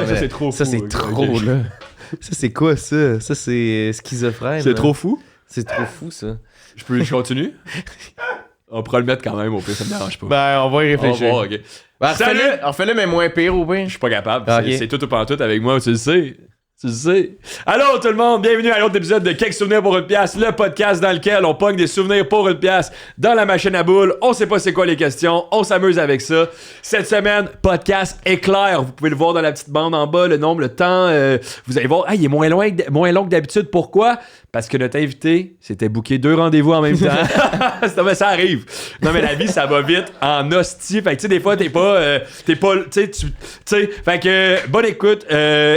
Ouais, ça, c'est trop fou. Ça, c'est trop, là. Ça, c'est quoi, ça? Ça, c'est schizophrène. C'est trop fou? C'est trop fou, ça. Je continue? On pourra le mettre quand même, au pire, ça me dérange pas. Ben, on va y On va réfléchir. voir, ok. Salut! Salut! Refais-le, mais moins pire, ou bien? Je suis pas capable. Ok. C'est tout ou pas tout avec moi, tu le sais. Tu le sais. Allô tout le monde, bienvenue à l'autre épisode de Quelques souvenirs pour une pièce, le podcast dans lequel on pogne des souvenirs pour une pièce dans la machine à boules. On sait pas c'est quoi les questions, on s'amuse avec ça. Cette semaine, podcast éclair. Vous pouvez le voir dans la petite bande en bas, le nombre, le temps. Vous allez voir, il est moins long que d'habitude. Pourquoi? Parce que notre invité s'était booké 2 rendez-vous en même temps. Ça arrive. Non, mais la vie, ça va vite en hostie. Fait que, tu sais, des fois, t'es pas, tu sais. Fait que, bonne écoute.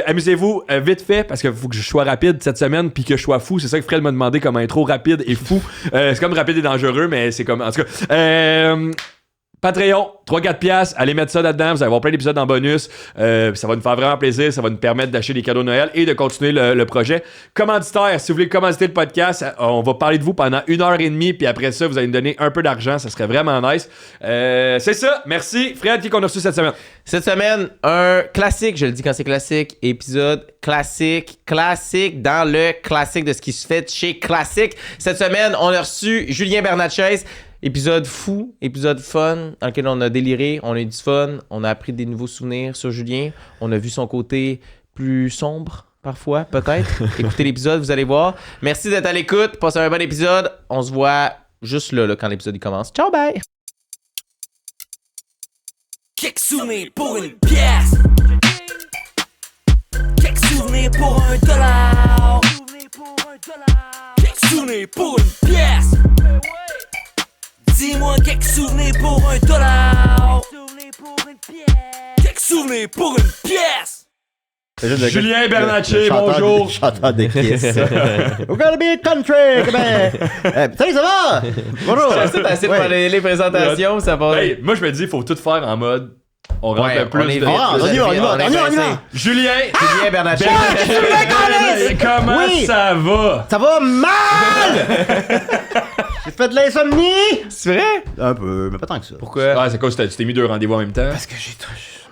Amusez-vous vite fait, parce qu'il faut que je sois rapide cette semaine, puis que je sois fou. C'est ça que Fred m'a demandé comme intro, rapide et fou. C'est comme rapide et dangereux, mais c'est comme, en tout cas. Patreon, 3-4 piastres, allez mettre ça là-dedans, vous allez avoir plein d'épisodes en bonus, ça va nous faire vraiment plaisir, ça va nous permettre d'acheter des cadeaux de Noël et de continuer le projet. Commanditaire, si vous voulez commanditer le podcast, on va parler de vous pendant 1h30, puis après ça, vous allez nous donner un peu d'argent, ça serait vraiment nice. C'est ça, merci. Fred, qui qu'on a reçu cette semaine? Cette semaine, un classique, je le dis quand c'est classique, épisode classique dans le classique de ce qui se fait chez Classique. Cette semaine, on a reçu Julien Bernatchez. Épisode fou, épisode fun, dans lequel on a déliré, on a eu du fun, on a appris des nouveaux souvenirs sur Julien, on a vu son côté plus sombre, parfois, peut-être. Écoutez l'épisode, vous allez voir. Merci d'être à l'écoute, passez un bon épisode. On se voit juste là quand l'épisode il commence. Ciao, bye! Quelques souvenirs pour une pièce. Quelques souvenirs pour $1. Quelques souvenirs pour une pièce. Dis-moi quelques souvenirs pour $1. Quelques souvenirs pour une pièce. Julien Bernatchez, bonjour. Chanteur de Kiss. We're gonna be a country. Salut, ça va? Bonjour. C'est assez pour les présentations, ça va. Hey, moi, je me dis, il faut tout faire en mode. On rentre Ouais, un peu on est de... vite. On y va. Julien! Julien Bernatchez. Comment Oui. ça va? Ça va mal! J'ai fait de l'insomnie! C'est vrai? Un peu, mais pas tant que ça. Pourquoi? Ah, c'est quoi, tu t'es mis 2 rendez-vous en même temps? Parce que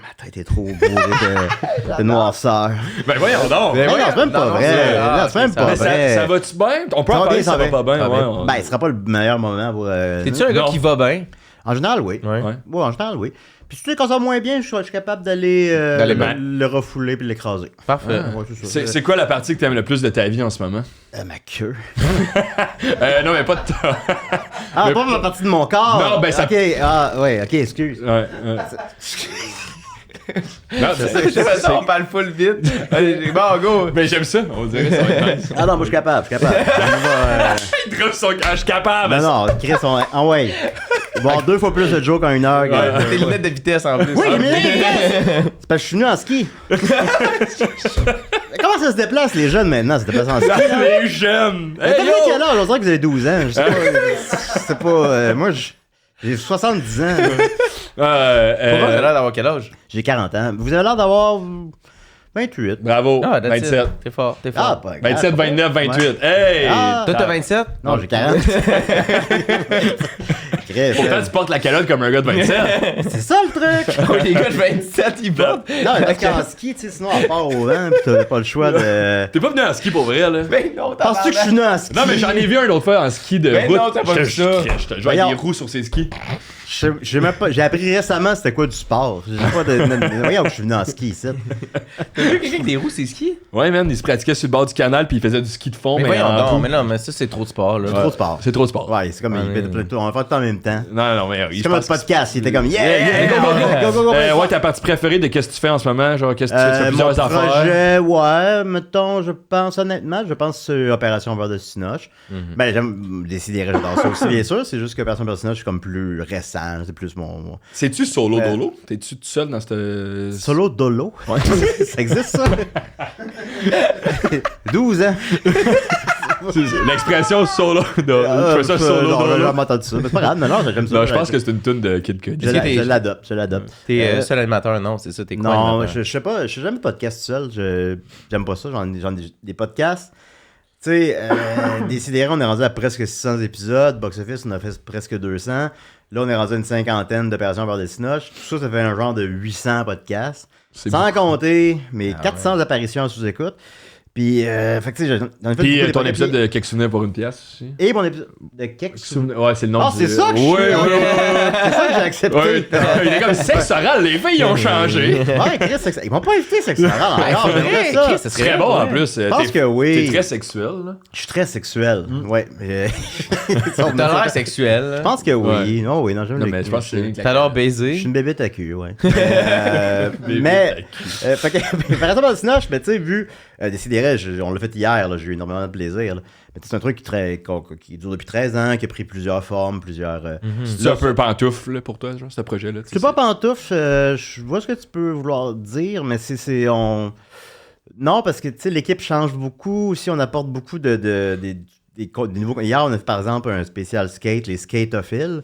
ma tête est trop bourrée de noirceur. Ben voyons donc! Mais non, c'est même pas non, vrai. c'est- ah, Non, c'est même ok, pas Mais vrai. ça va-tu bien? On peut Ça en va parler bien, si ça ça va va pas bien. Ça va ouais, bien. on- Ben, ce sera pas le meilleur moment pour. T'es-tu un gars non. qui va bien? En général, oui. Ouais. Ouais. Ouais, en général, oui. Puis tu sais, quand ça va moins bien, je suis capable d'aller D'aller mal. le refouler puis l'écraser. Parfait. Ouais, c'est ça. C'est quoi la partie que t'aimes le plus de ta vie en ce moment? Ma queue. Non, mais pas de toi. Ah, Mais- pas ma partie de mon corps. Non, ben, ça- Ok, ouais, ok, excuse. Ouais. Non, c'est on parle full vite. Allez, bon, go. Mais j'aime ça, on dirait ça va être nice. Ah non, moi je suis capable, On va, Il drop son cache capable! non, Chris, ah ouais. Bon, 2 fois plus de jokes en 1 heure. que- Tes lunettes de vitesse en plus. Oui, mais c'est parce que je suis venu en ski. Mais comment ça se déplace, les jeunes, maintenant? Ça se déplace en ski? Les jeunes! Mais Hey, t'as yo! quel âge? On dirait que vous avez 12 ans. Je sais pas. C'est pas... moi, j'ai 70 ans. Pourquoi t'as l'air d'avoir quel âge? J'ai 40 ans. Vous avez l'air d'avoir 28. Bravo! Ah, that's 27. it. T'es fort, t'es Ah, fort. pas grave. 27, 29, 28. Ouais. Hey! Ah. Toi, t'as 27? Non, j'ai 40. Chris, Pourtant, tu portes la calotte comme un gars de 27. c'est ça le truc! Oh, les gars de 27, ils portent. Non, mais parce qu'en ski, tu sais, sinon, à part au vent, pis t'as pas le choix de... T'es pas venu en ski pour vrai, là? Ben non, Penses-tu que je suis venu en ski? Non, mais j'en ai vu un autre fois en ski de Ben route. non, t'as pas vu ça. Je te joue avec Voyons. des roues sur ses skis. J'ai même pas... J'ai appris récemment c'était quoi du sport. J'ai pas de... Voyons que je suis venu en ski ici. T'as vu quelqu'un avec des roues, c'est ski? Ouais, man, il se pratiquait sur le bord du canal puis il faisait du ski de fond, Mais mais voyons en donc, roue. mais non, mais ça, c'est trop de sport, là. Trop de sport. C'est trop de sport. Ouais, c'est comme... On va faire tout en même temps. Non, mais C'est comme notre podcast. Il était comme... Yeah, Yeah! go, go, go, Go, go, go! Ouais, ta partie préférée de qu'est-ce que tu fais en ce moment? Genre, qu'est-ce que tu fais Mon plusieurs affaires? projet, ouais, mettons, je pense honnêtement, je pense sur Opération Beurre de Cinoche. Ben, j'aime décider dans ça aussi, bien sûr. C'est juste qu'Opération Beurre de Cinoche, c'est comme plus récent. C'est plus mon... C'est-tu solo dolo? T'es-tu tout seul dans cette... Solo dolo? Ouais. Ça existe, ça? 12 ans. L'expression solo dolo. Je fais ça solo Non, j'ai dolo. jamais entendu ça. Mais c'est pas grave, non, j'aime ça. Non, je pense que c'est une toune de Kid Cudi. Je l'adopte. T'es seul animateur, non, c'est ça, t'es quoi? Non, animateur? je sais pas, je fais jamais de podcast seul. J'aime pas ça. J'en ai des podcasts. sais, Décidérés, on est rendu à presque 600 épisodes. Box Office, on a fait presque 200. Là, on est rendu à une cinquantaine d'opérations vers des Cinoches. Tout ça, ça fait un genre de 800 podcasts. Sans compter mes 400 apparitions en sous-écoute. Puis, fait que tu sais, j'en ai fait Puis beaucoup ton des épisode podcasts. de Quelques souvenirs pour une pièce aussi. Et mon épisode de quelques souvenirs. Ouais, c'est le nom Ah, c'est ça que je suis. Ouais, C'est ça que j'ai accepté. ouais. Il est comme sexe oral, les filles, ils ont changé. Ouais, Chris, ils m'ont pas invité sexe oral encore. J'aimerais ça. Chris, ça C'est serait très bon en plus. Je pense que oui. T'es très sexuel, là. Je suis très sexuel. Ouais. T'as l'air sexuel. Je pense que oui. Non, oui, non, j'aime Non, les mais je pense que c'est. T'as l'air baisé. Je suis une bébête à cul, ouais. Mais, fait que, par exemple, Cinoche, mais tu sais, vu Décidérés, on l'a fait hier, là, j'ai eu énormément de plaisir. Là. Mais c'est un truc qui dure depuis 13 ans, qui a pris plusieurs formes, plusieurs. C'est un peu pantoufle là, pour toi, genre, ce projet-là. C'est pas pantoufle, je vois ce que tu peux vouloir dire, mais non, parce que tu sais, l'équipe change beaucoup. Aussi, on apporte beaucoup des nouveaux. Hier, on a fait par exemple un spécial skate, les skateophiles.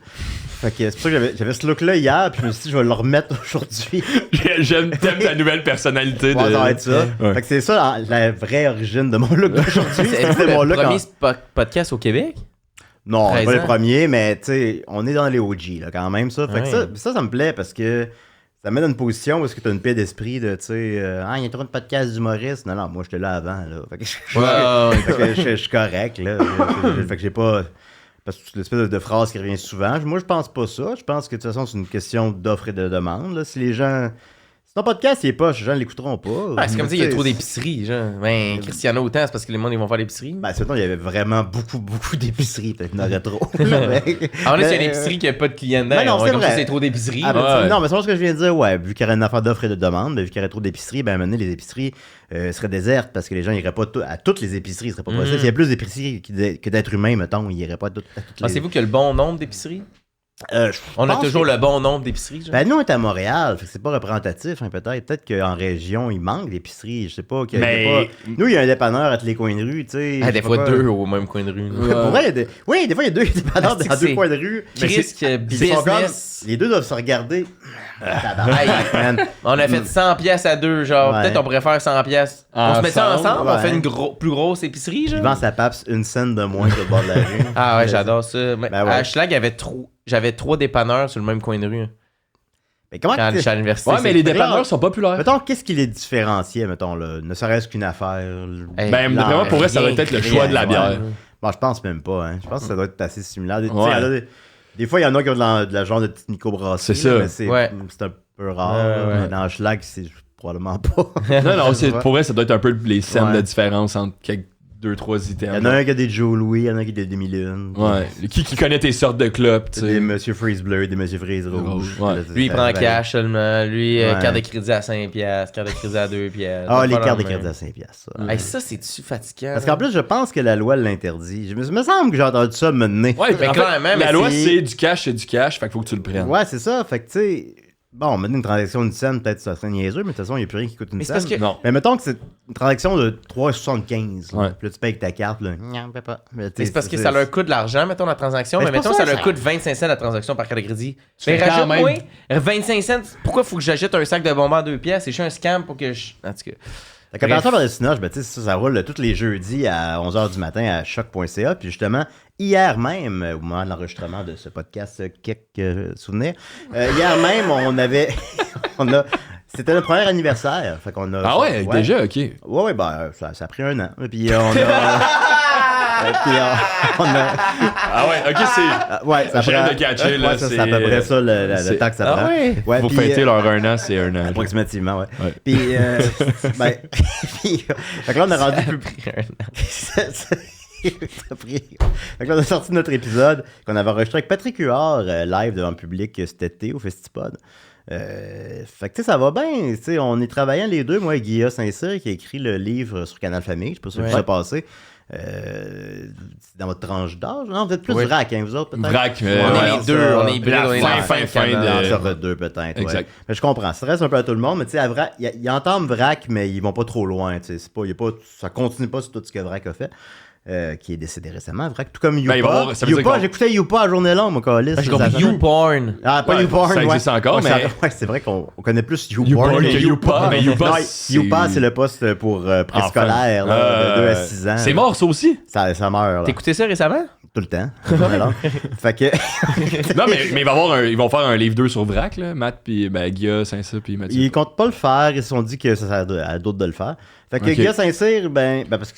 Fait que c'est pour ça que j'avais ce look-là hier, puis je me suis dit, je vais le remettre aujourd'hui. T'aimes ta nouvelle personnalité. Ça va être ça. Ouais. Fait que c'est ça la vraie origine de mon look d'aujourd'hui. C'est mon le look premier podcast au Québec? Non, on n'est 13 pas les ans. premiers, mais tu sais, on est dans les OG là, quand même, ça. Fait que ça me plaît parce que ça me met dans une position où est-ce que tu as une paix d'esprit de, tu sais, il y a trop de podcasts d'humoristes. Non, moi, j'étais là avant, là. Fait que fait que je suis correct, là. Fait que j'ai pas. Parce que c'est l'espèce de phrase qui revient souvent. Moi, je pense pas ça. Je pense que de toute façon, c'est une question d'offre et de demande. Là. Si les gens. Si ton podcast, il est pas, les gens ne l'écouteront pas. Ah, c'est comme dire qu'il y a trop d'épiceries, genre. Ben, Chris, il y en a autant, c'est parce que les gens ils vont faire l'épicerie. Ben, c'est il y avait vraiment beaucoup d'épiceries. Peut-être qu'il y en aurait trop. Ah, là, c'est une épicerie qui n'a pas de clients dedans. Ben non, On va c'est comme vrai. ça, c'est trop d'épiceries. Ah, là. ben, Ouais. non, mais c'est ce que je viens de dire, ouais. Vu qu'il y aurait une affaire d'offre et de demande, vu qu'il y aurait trop d'épiceries, ben, à un moment donné, les épiceries seraient désertes parce que les gens n'iraient pas à toutes les épiceries. Ce serait pas possible. S'il y a plus d'épiceries que d'êtres humains, mettons, ils n'iraient pas à toutes les. Pensez-vous qu'il y a le bon nombre d'épiceries? On a toujours le bon nombre d'épiceries, genre. Ben, nous, on est à Montréal, fait que c'est pas représentatif, hein, peut-être. Peut-être qu'en région, il manque d'épiceries, je sais pas. Mais- Nous, il y a un dépanneur à tous les coins de rue, tu sais. Ah, je des sais fois pas. deux au même coin de rue. Pour vrai, oui, des fois, il y a deux dépanneurs Ah, dans c'est- deux coins de rue. Chris, que Puis ils sont comme- business. les deux doivent se regarder. Tabarnak, man. On a fait 100 pièces à deux, genre. Ouais. Peut-être on pourrait faire 100 pièces. On se met ça ensemble, on ouais. fait une plus grosse épicerie, genre. Ils vendent sa PAPS une scène de moins que le bord de la rue. Ah ouais, j'adore ça. Mais Ben ouais. à Schlag, j'avais 3 dépanneurs sur le même coin de rue. Mais comment Quand j'étais à l'université. Ouais, mais c'est- les dépanneurs sont populaires. Mettons, qu'est-ce qui les différenciait, mettons, là, ne serait-ce qu'une affaire? Hey, Ben, d'après moi, pour vrai, ça doit être le choix de la bière. Bon, je pense même pas, hein. Je pense que ça doit être assez similaire. Tu sais, Ouais. il y en a des fois, il y en a qui ont de la genre de petite microbrasserie. C'est ça. Mais c'est un peu rare. Ouais, là. ouais. Mais dans Schlag, c'est probablement pas. Non, Ouais. pour vrai, ça doit être un peu les scènes Ouais. de différence entre quelques 2-3 Il y items. en a un qui a des Joe Louis, il y en a un qui a des demi-lunes. Ouais. Qui connaît tes sortes de clubs, tu C'est des sais. Monsieur Freeze bleu, des Monsieur Freeze rouge. Ouais. Là, Lui, il ça prend varie. cash seulement. Lui, Ouais. carte de crédit à 5 piastres, carte de crédit à 2 piastres. Ah, les Pas cartes de la crédit même. à 5 piastres. ça. Hey, ça, c'est-tu fatigant? Parce qu'en plus, je pense que la loi l'interdit. Il me semble que j'ai entendu ça me mener. Ouais, Mais en fait, clairement, mais la loi, c'est- c'est du cash, fait que faut que tu le prennes. Ouais, c'est ça. Fait que, tu sais, bon, maintenant, une transaction d'une scène, peut-être ça serait niaiseux, mais de toute façon, il n'y a plus rien qui coûte une Mais c'est scène. parce que- Non. Mais mettons que c'est une transaction de 3,75. Ouais. Puis là, tu payes avec ta carte. Là. Non, on peut pas. Mais c'est parce que ça leur coûte de l'argent, mettons, la transaction. Mais Mais c'est mettons, pour ça ça, leur ça- coûte 25 cents la transaction par carte de crédit. fais Mais quand rajoute-moi même- 25 cents. Pourquoi faut que j'achète un sac de bonbons à 2 piastres? C'est juste un scam pour que je. En tout cas. La coopération par le Cinoche, ben, tu sais, ça roule tous les jeudis à 11h du matin à choc.ca. Puis justement, hier même, au moment de l'enregistrement de ce podcast, quelques souvenirs, hier même, on avait. C'était notre premier anniversaire. Fait qu'on a, Ah ouais, déjà, ok. Ouais, ben, ça a pris un an. Puis on a. puis on a. Ah ouais, ok, c'est. Ouais, ça J'ai prend. hâte de catcher, là, Ouais, ça, c'est- c'est à peu près ça le c'est- temps que ça Ah prend. ouais? Ouais, Vous puis, fêtez leur 1 an, c'est 1 an. Approximativement, ouais. Ouais. Puis, ben, fait que là, on a rendu plus. Ça a pris. Fait que là, on a sorti notre épisode qu'on avait enregistré avec Patrick Huard live devant le public cet été au Festipod. Fait que tu sais, ça va bien. Tu sais, on est travaillant les deux, moi et Guilla Saint-Cyr qui a écrit le livre sur Canal Famille. Je sais pas si vous avez passé. C'est dans votre tranche d'âge. Non, vous êtes plus Oui. vrac, hein, vous autres, peut-être? Vrac, On est les deux, on est hybrides, on est fin, dans fin, fin Entre de. deux, peut-être. Exact. Ouais. Mais je comprends. Ça reste un peu à tout le monde, mais tu sais, à Vrac, ils entament Vrac, mais ils vont pas trop loin. Tu sais, ça continue pas sur tout ce que Vrac a fait. qui est décédé récemment, vrai, tout comme Ben, il va Youpa. avoir- ça veut dire qu'on- J'écoutais Youpa à journée longue, mon câlisse. J'ai compris YouPorn. Ah, pas Ouais, YouPorn, ça existe encore, Ouais, mais- ouais, c'est vrai qu'on connaît plus YouPorn YouPorn que Youpa, mais Youpa, Non, c'est- Youpa, c'est le poste pour préscolaire, là, de 2 à 6 ans. C'est mort, ça aussi? Ça meurt, là, T'as écouté ça récemment? tout le temps. journée longue. Fait que... Non, mais il va y avoir ils vont faire un livre 2 sur Vrac, là. Matt, puis Guilla, Saint-Cyr, puis Mathieu. Ils comptent pas le faire, ils se sont dit que ça sert à d'autres de le faire. Fait que Ok. Guy Saint-Cyr, parce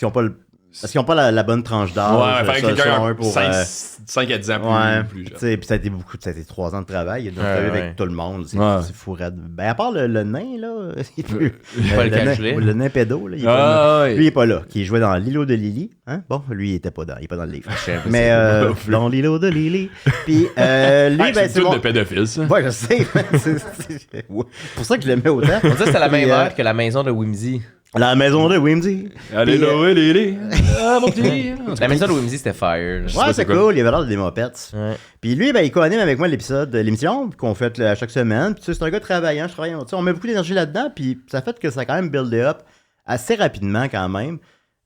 qu'ils ont pas la bonne tranche d'âge. Ouais, faire ça, quelqu'un un pour 5 à 10 ans ouais, plus tu jeune. sais, puis ça a été 3 ans de travail. Il a travaillé ouais. avec tout le monde. C'est Ouais. c'est fou raide. Ben, à part le nain, là, il peut. Pas le nain, calculer. le nain pédo, là, il est pas Ah, là. ouais. Lui, il est pas là. Qui jouait dans L'îlot de Lily. Hein? Bon, lui, il était pas dans, il est pas dans le livre. sais, Mais dans L'îlot de Lily. Puis lui, Ah, ben, c'est c'est une bon. de pédophile, ça. Ouais, je sais. C'est pour ça que je l'aimais autant. On dirait que c'était la même Puis, heure que la maison de Whimsy. La maison de Whimsy. Allez, Puis, là, ouais, les. Ah, mon petit. La maison de Whimsy, c'était fire. là. sais Ouais, pas c'est c'est quoi. cool, il avait l'air des mopettes. Ouais. Puis lui, ben, il co-anime avec moi l'émission qu'on fait à chaque semaine. Puis tu sais, c'est un gars travaillant, je travaille. Tu sais, on met beaucoup d'énergie là-dedans, puis ça fait que ça a quand même buildé up assez rapidement quand même.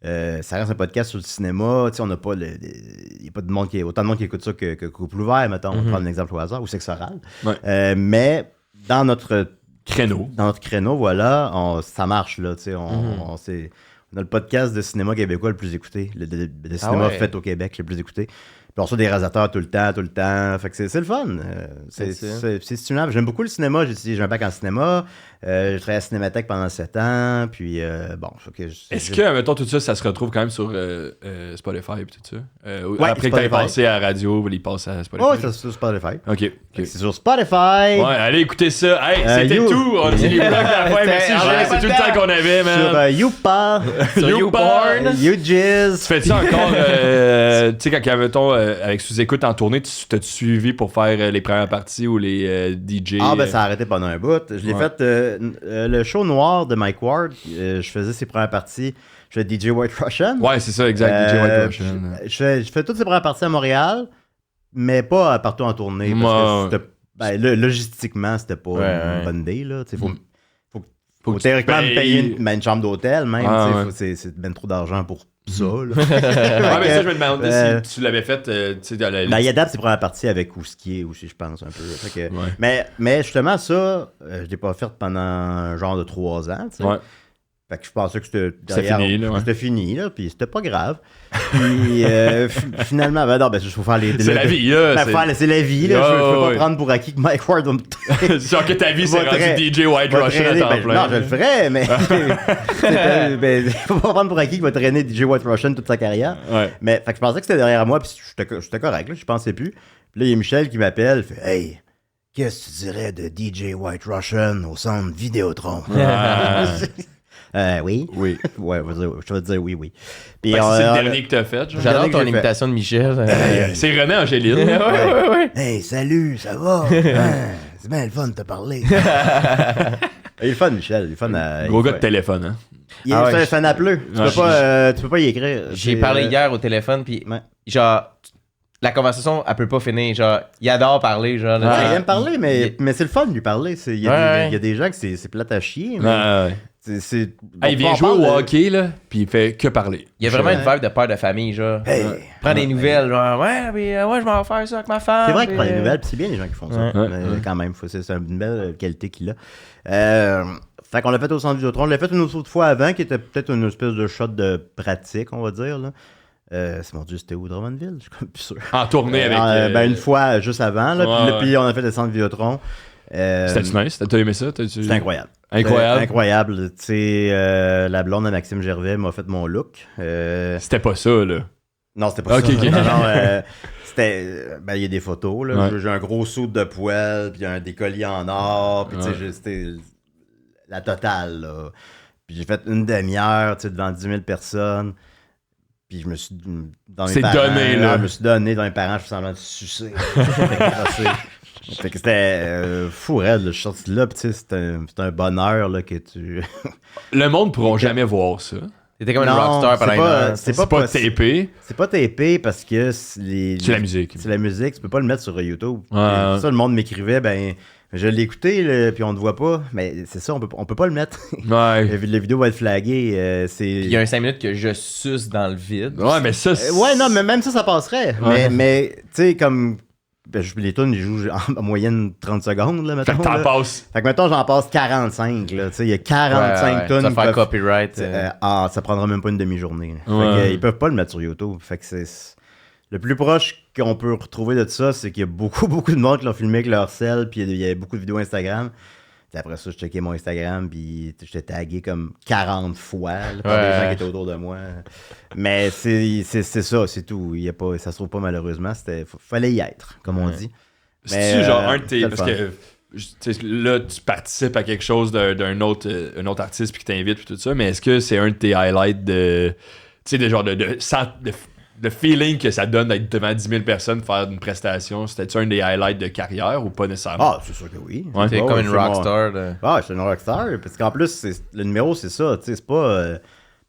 Ça reste un podcast sur le cinéma. Tu sais, on n'a pas il n'y a pas de monde autant de monde qui écoute ça que Couple ouvert, mettons. On va prendre un exemple au hasard, ou Sexe oral. Ouais. Mais dans notre Créneau. voilà, ça marche, là, tu sais, on a le podcast de cinéma québécois le plus écouté, le cinéma ouais. fait au Québec le plus écouté. Puis on reçoit des réalisateurs tout le temps. Fait que c'est le fun. C'est stimulant. J'aime beaucoup le cinéma. J'ai un bac en cinéma. J'ai travaillé à la Cinémathèque pendant 7 ans. Puis bon, Est-ce que, mettons, tout ça, ça se retrouve quand même sur Spotify et tout ça? Ouais, Après que t'aies Spotify. passé à la radio, il passe à Spotify. Ouais, c'est sur Spotify. Ok. C'est sur Spotify. Ouais, allez écouter ça. Hey, c'était You. tout. On dit les blogs à la fin. Merci, C'était- Julien. C'est tout le temps qu'on avait, Sur man. Youpa. Sur YouPorn. YouJizz. Tu fais-tu encore, tu sais, quand mettons, avec sous-écoute en tournée, t'as-tu suivi pour faire les premières parties ou les DJ? Ah, ben ça a arrêté pendant un bout. Je l'ai Ouais. fait le show noir de Mike Ward. Je faisais ses premières parties. Je fais DJ White Russian. Ouais, c'est ça, exact. DJ White Russian. Je fais toutes ses premières parties à Montréal, mais pas partout en tournée. Parce Ouais. que logistiquement, c'était pas une bonne idée. Là. Faut que tu théoriquement me payes. payer une chambre d'hôtel, même. Ah, t'sais, ouais. c'est ben trop d'argent pour ça. Là. Ouais, mais ça, je me demandais si tu l'avais fait, tu sais, dans la Ben, il adapte ses premières parties avec Ouskier aussi, je pense, un peu. Fait que- Ouais. mais justement, ça, je l'ai pas fait pendant un genre de 3 ans. T'sais. Ouais. Fait que je pensais que c'était C'était fini, là, ouais. C'était fini, là, puis c'était pas grave. Puis finalement, ben non, ben, il faut faire les... C'est la vie, là. C'est la vie, là. Ouais, Je peux pas ouais. prendre pour acquis que Mike Ward va me... Genre que ta vie, c'est Va rendu très- DJ White va Russian à traîner. temps Ben, plein. non, je le ferais, mais... faut pas prendre pour acquis qu'il va traîner DJ White Russian toute sa carrière. Ouais. Mais fait que je pensais que c'était derrière moi, puis j'étais correct, là, je pensais plus. Puis là, il y a Michel qui m'appelle, fait « Hey, qu'est-ce que tu dirais de DJ White Russian au centre Vidéotron? Ah. Oui. Oui. Ouais, je vais te dire oui. Puis, Fait que c'est le dernier que t'as fait, genre. J'adore dernier que ton j'ai fait. imitation de Michel. C'est René Angéline. Ouais. Hey, salut, ça va? C'est bien le fun de te parler. Il est fun, Michel. Il est fun à... Gros gars de téléphone, hein. Il est c'est un appeleux. Tu peux pas y écrire. J'ai parlé hier au téléphone, puis Ouais. genre, la conversation, elle peut pas finir. Genre, il adore parler. Genre, Ouais, il aime parler, mais c'est le fun de lui parler. Il y a des gens que c'est plate à chier. Mais Ouais. bon, Il vient on jouer parle au de- hockey, là, puis il fait que parler. il y a vraiment une vibe de père de famille, genre. Hey. Prends des nouvelles, genre, ouais, mais ouais, je m'en vais faire ça avec ma femme. C'est vrai qu'il puis, prend des nouvelles, puis c'est bien les gens qui font ça. Ouais. Mais quand même, c'est une belle qualité qu'il a. Fait qu'on l'a fait au centre Vidéotron. On l'a fait une autre fois avant, qui était peut-être une espèce de shot de pratique, on va dire. Là. C'est mon Dieu, c'était où, Drummondville? Je suis comme plus sûr. En tournée avec. Ben, une fois juste avant, là, Ouais, puis on a fait le centre Vidéotron. C'était-tu nice? T'as aimé ça? C'était incroyable. Incroyable. C'était incroyable. Tu sais, la blonde de Maxime Gervais m'a fait mon look. C'était pas ça, là. Non, c'était pas Ok, ça. ok. Non, c'était... Ben, il y a des photos, là. Ouais. J'ai un gros saut de poêle, puis un décollier en or, puis tu sais, c'était la totale, là. Puis j'ai fait une demi-heure, tu sais, devant 10 000 personnes. Puis je me suis... Dans mes C'est parents, donné, là. Je me suis donné dans mes parents, je fais semblant de sucer. Fait que c'était fou raide, là. Je suis sorti de là, puis tu sais, c'était un bonheur, là, que tu... Le monde pourra jamais voir ça. T'étais comme une Non, rockstar pendant c'est une pas- heure. c'est C'est pas possible. tapé. C'est pas tapé parce que C'est la musique. C'est la musique, tu peux pas le mettre sur YouTube. Ouais. Et ça, le monde m'écrivait, ben, Je l'ai écouté, puis on ne voit pas. Mais c'est ça, on peut pas le mettre. Ouais. La vidéo va être flaguée. Il y a un 5 minutes que je suce dans le vide. Ouais, mais ça. Ouais, non, mais même ça passerait. Ouais. Mais tu sais, comme. Les tunes, ils jouent en moyenne 30 secondes, là, mettons. Fait que t'en là. passes. Fait que, mettons, j'en passe 45, là. Tu sais, il y a 45 tunes. Ça va faire copyright. Ça prendra même pas une demi-journée. Ouais. Fait que, ils peuvent pas le mettre sur YouTube. Fait que c'est. Le plus proche qu'on peut retrouver de ça, c'est qu'il y a beaucoup de monde qui l'ont filmé avec leur sel, puis il y a beaucoup de vidéos Instagram. Puis après ça, je checkais mon Instagram, puis j'étais tagué comme 40 fois là, par des gens qui étaient autour de moi. Mais c'est ça, c'est tout. Il y a pas, ça se trouve pas malheureusement. Fallait y être, comme on dit. C'est-tu genre un de tes. c'est le Parce fun. que là, tu participes à quelque chose d'un autre, un autre artiste puis qui t'invite puis tout ça, mais est-ce que c'est un de tes highlights de. Tu sais, de genre de feeling que ça donne d'être devant 10 000 personnes faire une prestation? C'était-tu un des highlights de carrière ou pas nécessairement? Ah, c'est sûr que oui. Ouais. T'es Ouais, comme une c'est mon- rockstar. Ah, je suis une rockstar. Parce qu'en plus, le numéro, c'est ça. Tu sais, c'est pas.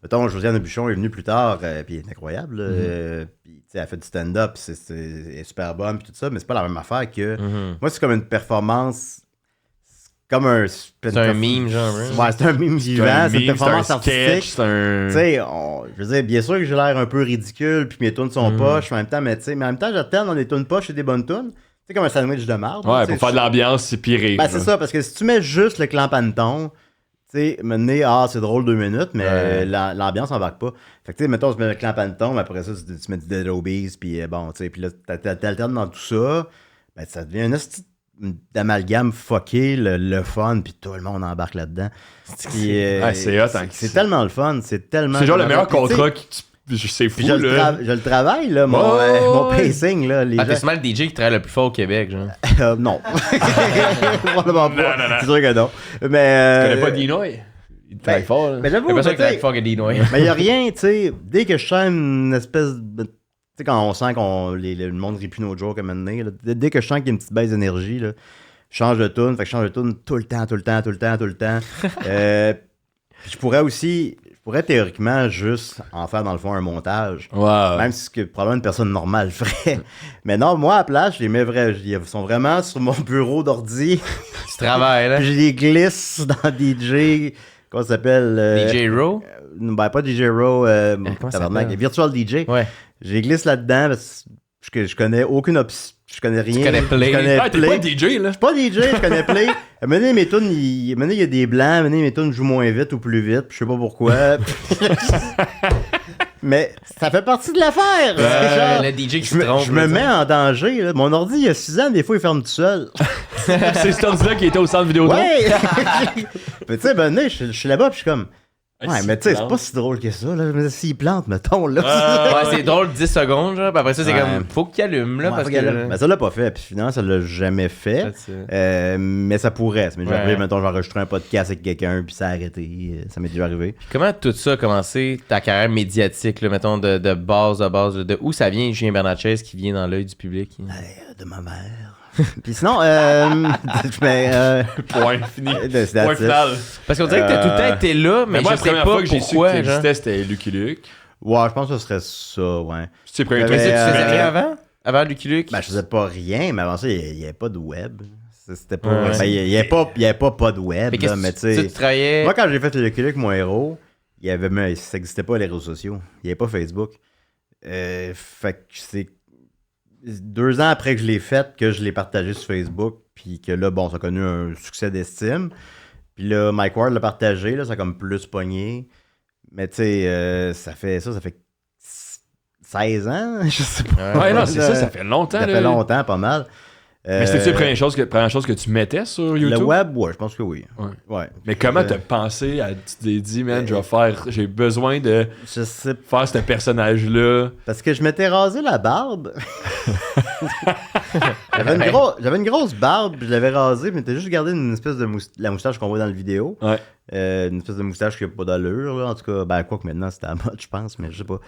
Mettons, Josiane Buchon est venue plus tard, puis elle est incroyable. Puis, tu sais, elle fait du stand-up, elle est super bonne, puis tout ça, mais c'est pas la même affaire que. Moi, c'est comme une performance. C'est comme un. C'est un meme, genre. hein? Ouais, c'est un meme vivant, c'est une performance sketch, artistique. c'est un. Tu sais, je veux dire, bien sûr que j'ai l'air un peu ridicule, puis mes tunes sont poches, en même temps, mais en même temps, j'alterne dans des tunes poches et des bonnes tunes. Tu sais, comme un sandwich de marde. Ouais, tu sais, pour faire de l'ambiance, c'est pire. Ben, c'est ça, parce que si tu mets juste le clan Panton, tu sais, mener, c'est drôle 2 minutes, mais l'ambiance embarque pas. Fait que, tu sais, mettons, tu mets le clan Panton, mais après ça, tu mets du Dead Obies, puis bon, tu sais, puis là, t'alternes dans tout ça, ben, ça devient un esti d'amalgame fucké, le fun, puis tout le monde embarque là-dedans. c'est hot, hein, c'est tellement le fun, c'est tellement. C'est genre le meilleur Puis, tu sais, contrat que c'est fou, puis je le travaille, là, mon pacing, là. Les Ah, t'es gens... sûrement le DJ qui travaille le plus fort au Québec, genre. Non. Probablement pas. Non. C'est sûr que non. Mais. Tu connais pas Dinoy? Il travaille fort, là. Mais j'avoue, Y'a personne qui tu sais, travaille plus fort que Dinoy. mais y a rien, tu sais. Dès que je sens une espèce de. Tu sais, quand on sent que le monde rit plus nos jours comme maintenant, là, dès que je sens qu'il y a une petite baisse d'énergie, là, je change de tune. Fait que je change de tune tout le temps. Je pourrais théoriquement juste en faire dans le fond un montage. Ouais. Même si ce que probablement une personne normale ferait. Mais non, moi à la place, je les mets ils sont vraiment sur mon bureau d'ordi. Tu travailles, là. Puis je les glisse dans DJ. Comment ça s'appelle DJ Row? Ben, pas DJ Row. comment ça tabarnak, s'appelle? Virtual DJ. Ouais. Je les glisse là-dedans parce que je connais aucune option. Je connais rien. Tu connais Play. Je connais Ah, t'es Play. pas DJ, là. Je suis pas DJ, je connais Play. Mener mes tunes, il y a des blancs. Mener mes tunes jouent moins vite ou plus vite. Je sais pas pourquoi. Mais ça fait partie de l'affaire. C'est genre, Le DJ qui je se trompe. me là, mets en danger. Là. Mon ordi, il y a 6 ans, des fois, il ferme tout seul. C'est cet ordi-là qui était au centre vidéo. Ouais! Mais tu sais, ben, je suis là-bas, puis je suis comme. Ouais, s'il mais tu sais, c'est plante. pas si drôle que ça. Là. Mais s'il plante, mettons, là. Ouais, c'est drôle 10 secondes, genre. Puis après ça, c'est Ouais. comme, faut qu'il allume, là. Ouais, parce faut que. qu'elle aille. Ben, ça l'a pas fait, puis finalement, ça l'a jamais fait. Mais ça pourrait. Ça m'est déjà Ouais. arrivé, mettons, j'enregistrais un podcast avec quelqu'un, puis ça a arrêté. Ça m'est déjà arrivé. Comment tout ça a commencé, ta carrière médiatique, là, mettons, de base, de où ça vient, Julien Bernatchez, qui vient dans l'œil du public? De ma mère. Puis sinon, Point fini. That's Point it. final. Parce qu'on dirait que t'as tout le temps été là, mais Mais moi, je la sais première pas fois que j'ai su pourquoi, qu'il genre. existait, c'était Lucky Luke. Ouais, je pense que ce serait ça, ouais. C'est le premier Mais truc. Mais tu Euh, faisais rien avant? Avant Lucky Luke? Ben, je faisais pas rien, mais avant ça, il n'y avait pas de web. C'était pas. Ouais. Ben, il n'y avait pas de web, Mais qu'est-ce là, mais que tu sais. tu travaillais... Moi, quand j'ai fait le Lucky Luke, mon héros, ça n'existait pas les réseaux sociaux. Il n'y avait pas Facebook. Fait que c'est 2 ans après que je l'ai fait que je l'ai partagé sur Facebook. Puis que là, bon, ça a connu un succès d'estime. Puis là, Mike Ward l'a partagé. Là, ça a comme plus pogné. Mais tu sais, ça fait 16 ans, je sais pas. Ouais, non, c'est ça, ça fait longtemps. Ça là. fait longtemps, pas mal. Mais c'était-tu la première chose que tu mettais sur YouTube? Le web, ouais, je pense que oui. Ouais. Mais comment t'as pensé à. Tu t'es dit, man, j'ai besoin de Je sais faire ce personnage-là. parce que je m'étais rasé la barbe. J'avais une grosse barbe, puis je l'avais rasée, mais t'as juste gardé une espèce de la moustache qu'on voit dans la vidéo. Ouais. Une espèce de moustache qui n'a pas d'allure, là. En tout cas, ben quoi que maintenant c'était à la mode, je pense, mais je sais pas.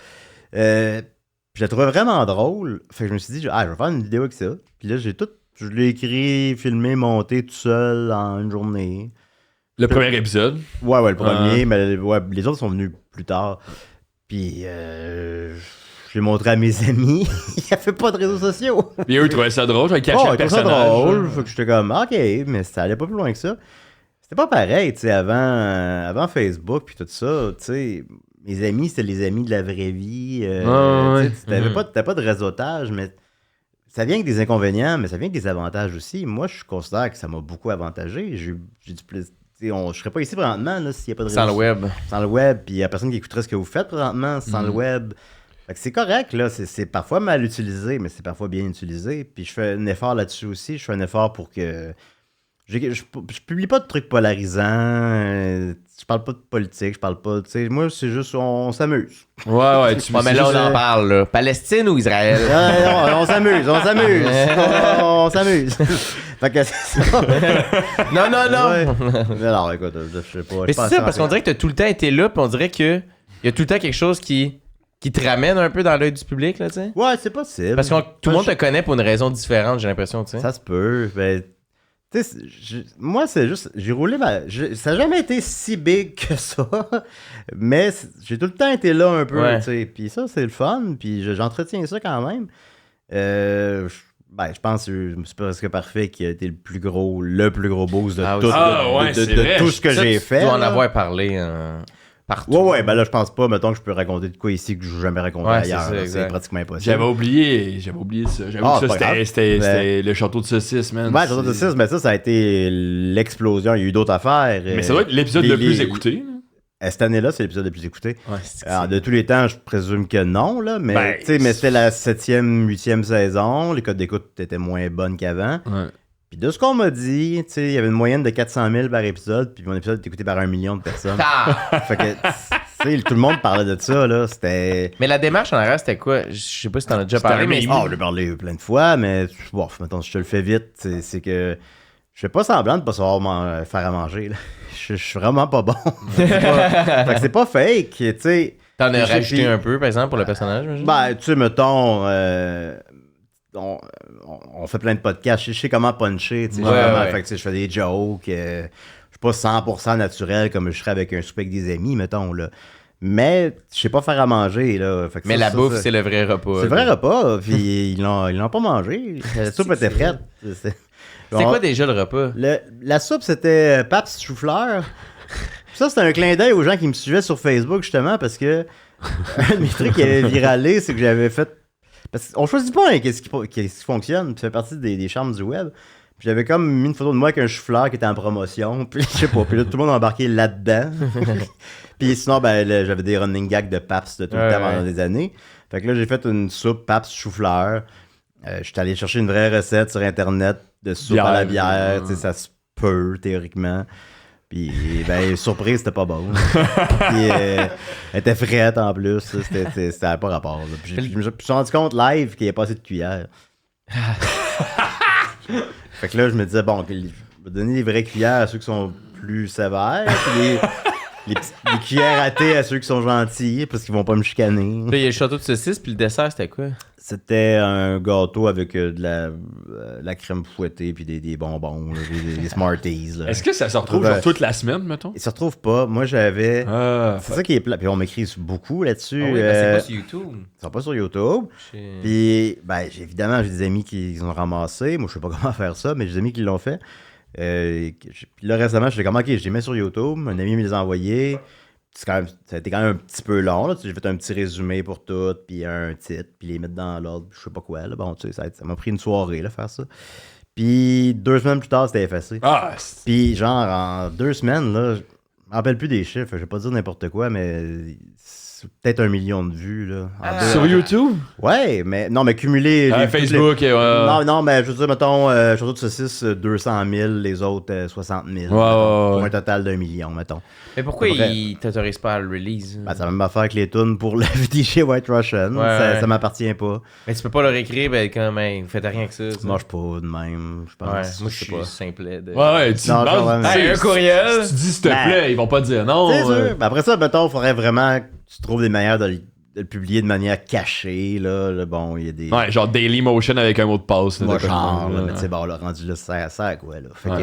Puis je la trouvais vraiment drôle. Fait que je me suis dit, je vais faire une vidéo avec ça. Puis là, je l'ai écrit, filmé, monté tout seul en une journée. Le premier épisode. Ouais, le premier, mais ouais, les autres sont venus plus tard. Puis, je j'ai montré à mes amis. Il n'y avait pas de réseaux sociaux. Puis eux, ils trouvaient ça drôle, ils cachaient Oh, le ils trouvaient ça personnage. drôle. Fait que j'étais comme, OK, mais ça allait pas plus loin que ça. C'était pas pareil, tu sais, avant Facebook puis tout ça, tu sais, mes amis, c'était les amis de la vraie vie. Ouais. T'avais pas de réseautage, mais ça vient avec des inconvénients, mais ça vient avec des avantages aussi. Moi, je considère que ça m'a beaucoup avantagé. J'ai du plaisir. Je serais pas ici présentement là, s'il n'y a pas de Sans le web. Sans le web, puis il n'y a personne qui écouterait ce que vous faites présentement sans le web. Fait que c'est correct, là. C'est parfois mal utilisé, mais c'est parfois bien utilisé. Puis je fais un effort là-dessus aussi. Je fais un effort pour que. Je publie pas de trucs polarisants. Je parle pas de politique. Je parle pas. Tu sais, moi, c'est juste. On s'amuse. Ouais, tu Ouais, mais là, on en parle, là. Palestine ou Israël? On s'amuse. On s'amuse. Fait que c'est ça. Non. Ouais. Mais alors, écoute, je sais pas. Mais c'est ça, parce qu'on dirait que t'as tout le temps été là, puis on dirait que y a tout le temps quelque chose qui te ramène un peu dans l'œil du public, là, tu sais. Ouais, c'est possible. Parce que tout le monde te connaît pour une raison différente, j'ai l'impression, tu sais. Ça se peut. Ben, tu sais, moi, c'est juste. J'ai roulé ça n'a jamais été si big que ça. Mais j'ai tout le temps été là un peu. Ouais. Tu sais. Puis ça, c'est le fun. Puis j'entretiens ça quand même. Je pense que c'est presque parfait qui a été le plus gros boost de tout, de tout ce que Ça, j'ai tu fait. dois en là. avoir parlé partout. Ouais, ben là, je pense pas, mettons, que je peux raconter de quoi ici que je n'ai jamais raconté Ouais, c'est ailleurs. ça, là. exact. C'est pratiquement impossible. J'avais oublié ça. J'avoue Ah, que ça, pas grave. c'était le château de saucisse, man. Ouais, Château de 6, mais ça a été l'explosion. Il y a eu d'autres affaires. Mais ça doit être l'épisode le plus écouté. Cette année-là, c'est l'épisode le plus écouté. Ouais, Alors, de tous les temps, je présume que non, là, mais, Ben, tu sais, mais c'était la 7e, 8e saison. Les codes d'écoute étaient moins bonnes qu'avant. Ouais. Puis de ce qu'on m'a dit, tu sais, il y avait une moyenne de 400 000 par épisode, puis mon épisode était écouté par 1 million de personnes. Ah! Fait que, tu sais, tout le monde parlait de ça, là. C'était. Mais la démarche en arrière, c'était quoi? Je sais pas si t'en as déjà C'était parlé, un mais... meme. Oh, je l'ai parlé plein de fois, mais bon, mettons, je te le fais vite. C'est que je fais pas semblant de pas savoir faire à manger, là. Je suis vraiment pas bon. Fait que c'est pas fake, tu sais. T'en as Puis- rajouté un peu, par exemple, pour le personnage, j'imagine? Ben, tu sais, mettons, on fait plein de podcasts. Je sais comment puncher. Tu sais, Ouais. Fait que, tu sais, je fais des jokes. Je suis pas 100% naturel comme je serais avec un souper avec des amis, mettons. Là. Mais je sais pas faire à manger. Là. Fait que Mais ça, la ça, bouffe, ça- c'est le vrai repas. C'est le vrai repas. Puis ils l'ont pas mangé. La soupe était frette. C'était quoi déjà le repas? La soupe, c'était Paps chou-fleur. Ça, c'était un clin d'œil aux gens qui me suivaient sur Facebook, justement, parce que un de mes trucs qui avait viralé, c'est que j'avais fait. Parce qu'on choisit pas qu'est-ce qui fonctionne, ça fait partie des charmes du web. Puis j'avais comme mis une photo de moi avec un chou-fleur qui était en promotion, puis je sais pas, puis là, tout le monde a embarqué là-dedans. Puis sinon, ben, là, j'avais des running gags de Paps de tout le temps pendant des années. Fait que là, j'ai fait une soupe Paps chou-fleur. Je suis allé chercher une vraie recette sur Internet de soupe à la bière, tu sais, ça se peut, théoriquement. Puis, ben, surprise, c'était pas bon. Puis, elle était frette en plus. C'était pas rapport. Là. Puis, je me suis rendu compte live qu'il n'y a pas assez de cuillères. Fait que là, je me disais, bon, je vais donner les vraies cuillères à ceux qui sont plus sévères. Puis les cuillères à thé à ceux qui sont gentils parce qu'ils vont pas me chicaner. Là, il y a le château de saucisse, puis le dessert, c'était quoi? C'était un gâteau avec de la crème fouettée puis des bonbons, là, des Smarties. Là. Est-ce que ça se retrouve genre toute la semaine, mettons? Ils se retrouvent pas. Moi, j'avais... c'est ça qui est plat. Puis on m'écrit beaucoup là-dessus. Ah oui, ben c'est pas sur YouTube. Ils sont pas sur YouTube. Puis, ben, évidemment, j'ai des amis qui ont ramassé. Moi, je sais pas comment faire ça, mais j'ai des amis qui l'ont fait. Puis là, récemment, je suis comme, OK, je les mets sur YouTube. Un ami me les a envoyés. Ça a été quand même un petit peu long. Là. J'ai fait un petit résumé pour tout, puis un titre, puis les mettre dans l'ordre, je sais pas quoi. Là. Bon, tu sais, ça m'a pris une soirée, là, faire ça. Puis 2 semaines plus tard, c'était effacé. Ah, Puis genre, en 2 semaines, là, je me rappelle plus des chiffres, je vais pas dire n'importe quoi, mais c'est peut-être 1 million de vues, là. sur YouTube? Ouais, mais non, mais cumulé... Facebook, Non, mais je veux dire, mettons, Château de saucisse, 200 000, les autres, 60 000. Mettons, pour un total d'1 million, mettons. Mais pourquoi ils t'autorisent pas à le release? Ben, ça va même affaire avec les tunes pour le DJ White Russian. Ça m'appartient pas. Mais tu peux pas leur écrire, ben quand même, vous faites rien que ça. Tu marches pas de même, je pense. Ouais, moi je sais suis pas. simplet. Ouais, tu Non, demandes, genre, tu sais, un courriel. Si tu dis s'il te Ben, plaît, ils vont pas dire non. C'est sûr. Ben, après ça, mettons, il faudrait vraiment que tu trouves des manières de le publier de manière cachée. Là, bon, il y a des... Ouais, genre Dailymotion avec un mot de passe. Moi, là, genre, là, mais tu sais, bon, là, rendu là, ça sert à quoi, là? Fait Ouais.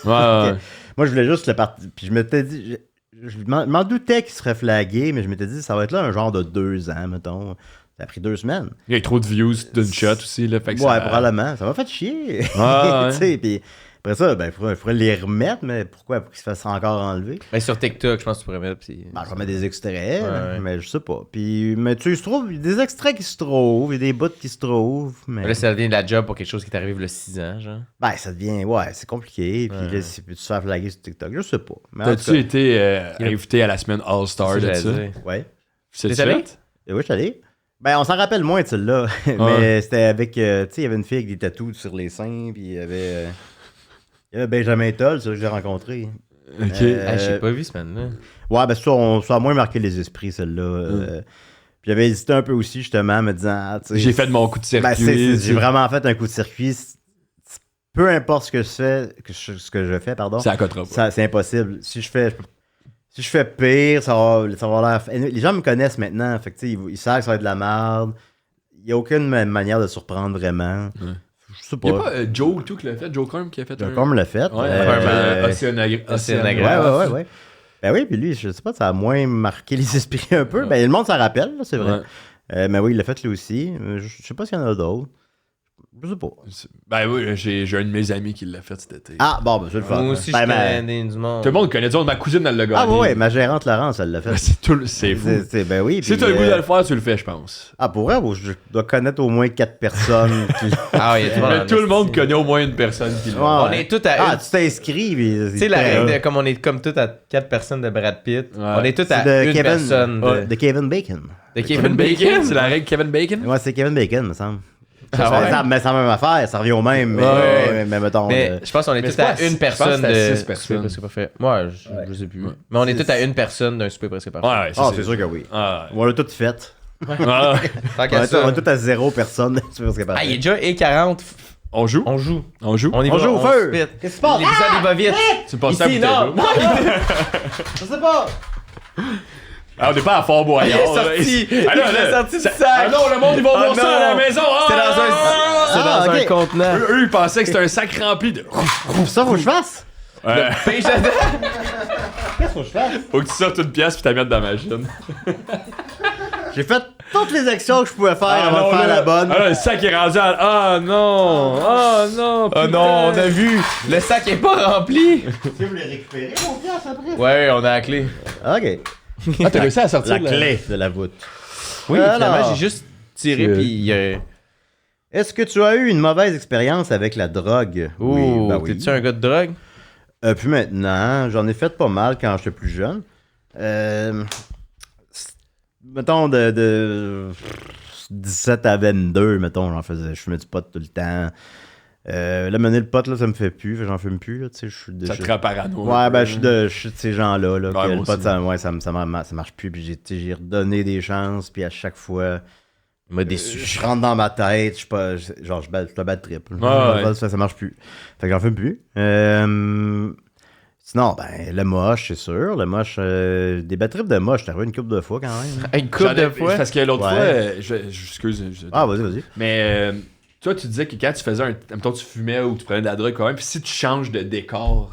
que... Ouais. Moi, je voulais juste le partir. Puis je m'étais dit... Je m'en doutais qu'il serait flagué, mais je m'étais dit, ça va être là un genre de 2 ans, mettons. Ça a pris 2 semaines. Il y a trop de views d'une shot aussi, là. Fait que Ouais, ça... probablement. Ça m'a fait chier. Ah, ouais. Tu sais, puis après ça, ben, il faudrait les remettre, mais pourquoi? Pour qu'ils se fassent encore enlever? Ben, sur TikTok, je pense que tu pourrais mettre. Puis... Ben, je vais mettre des extraits, Ouais. mais je sais pas. Puis, mais tu sais, il se trouve, il y a des extraits qui se trouvent, il y a des bouts qui se trouvent, mais... Là, ça devient de la job pour quelque chose qui t'arrive le 6 ans, genre. Ben, ça devient, ouais, c'est compliqué, puis Ouais. là, si tu te faire flaguer sur TikTok, je sais pas. Mais en tout T'as-tu été invité à la semaine All-Star de ça? cas, ouais. C'est T'es ça? allé? Et oui, je suis allé. Ben, on s'en rappelle moins de celle-là, mais c'était avec, tu sais, il y avait une fille avec des tatous sur les seins, puis il y avait Benjamin Toll, c'est ça que j'ai rencontré. Ok. Ah, j'ai pas vu ce man-là. Ouais, ben ça a moins marqué les esprits, celle-là. Puis j'avais hésité un peu aussi, justement, en me disant, ah, tu sais, J'ai fait de mon coup de circuit. ben, j'ai vraiment fait un coup de circuit. Peu importe ce que je fais, pardon, Ça accotera pas. c'est impossible. Si je fais pire, ça va avoir l'air... Les gens me connaissent maintenant, fait que, tu sais, ils savent que ça va être de la merde. Il n'y a aucune manière de surprendre vraiment. Ouais. Je sais Il y a pas. pas Joe tout qui l'a fait, Joe Corm qui a fait Joe Corm l'a fait. Ouais, Océanographe. Ouais. Ben oui, puis lui, je sais pas, ça a moins marqué les esprits un peu. Ouais. Ben le monde s'en rappelle, là, c'est vrai. Ouais. Mais oui, il l'a fait lui aussi. Je sais pas s'il y en a d'autres. Je sais pas. Ben oui, j'ai un de mes amis qui l'a fait cet été. Ah, bon, ben je vais le faire. Moi aussi, Ben, je mais- connais du monde. Tout le monde connaît, disons, ma cousine, elle l'a gagné. Ah, ouais, ma gérante Laurence, elle l'a fait. C'est fou. Ben oui. Si puis, t'as le goût de le faire, tu le fais, je pense. Ah, pour vrai, je dois connaître au moins 4 personnes qui. Ah, il y a tout le monde. Mais tout le monde connaît au moins une personne qui l'a. Ouais, On ouais. est tous à Ah, une. tu t'inscris. Tu sais, la règle de comme on est comme tous à 4 personnes de Brad Pitt, on est tous à de une Kevin, personne de Kevin Bacon. de Kevin Bacon? C'est la règle Kevin Bacon? Ouais, c'est Kevin Bacon, me semble. Ah ouais? Mais c'est la même affaire, ça revient au même. Mais, Ouais. mais mettons. Mais je pense qu'on est Mais tous c'est à pas une je personne pense que c'est à de six personnes. souper presque parfait. Moi, je sais plus. Mais on est tous à une personne d'un souper presque parfait. Ouais, Ah, c'est sûr que oui. Ah, On l'a tout fait. ouais. Tant On qu'à est ça. tout à 0 personne. C'est parce que Ah, il est déjà E40. On joue? On joue. On joue? On y va. On joue au se feu. spit. Qu'est-ce qui se passe? L'épisode, il va vite. Tu passes ça à Ici, bouteille non. d'eau? Non, Je sais pas. Ah, on n'est pas à Fort Boyard. Il est sorti. Ah, là, Il est là, sorti du ça- sac. Ah non, le monde, ils vont voir ça à la non. maison. C'est dans un, c'est Ah, dans ok. un contenant. Eux, ils pensaient que c'était un sac rempli de... Ça, faut que je fasse. Pêche dedans. Qu'est-ce que je fasse? Faut que tu sortes une pièce puis tu la mettes dans la machine. J'ai fait toutes les actions que je pouvais faire Ah, avant non, de faire là. la bonne. Ah, là, le sac est rendu à... Ah non! Ah non! Oh non, on a vu. Le sac est pas rempli. Tu veux les récupérer, mon pièce, après? Ouais, on a la clé. Ok. Ah, t'as réussi à sortir La clé de la voûte. Oui, Alors. finalement, j'ai juste tiré Tu- puis... Est-ce que tu as eu une mauvaise expérience avec la drogue? Ouh, ben oui. t'es-tu un gars de drogue? Puis maintenant, j'en ai fait pas mal quand j'étais plus jeune. Mettons de 17 à 22, mettons, je fumais du pot tout le temps. Là, mener le pot, là, ça me fait plus, j'en fume plus, là, tu sais, je suis Ça te rend parano. Ouais, ben, je suis de ces gens-là, là, Ouais, que le moi pot, aussi. ça marche plus, puis j'ai redonné des chances, puis à chaque fois, Il m'a déçu. je rentre dans ma tête, je suis pas, genre, je suis un bad trip. Ouais. Ça marche plus. Fait que j'en fume plus. Sinon, ben, le moche, c'est sûr. Le moche, des bad trips de moche, t'as arrivé une couple de fois quand même. Une couple de fois. Parce que l'autre Ouais. fois, excuse. Ah, vas-y. Mais toi, tu disais que quand tu faisais mettons, tu fumais ou tu prenais de la drogue quand même, puis si tu changes de décor,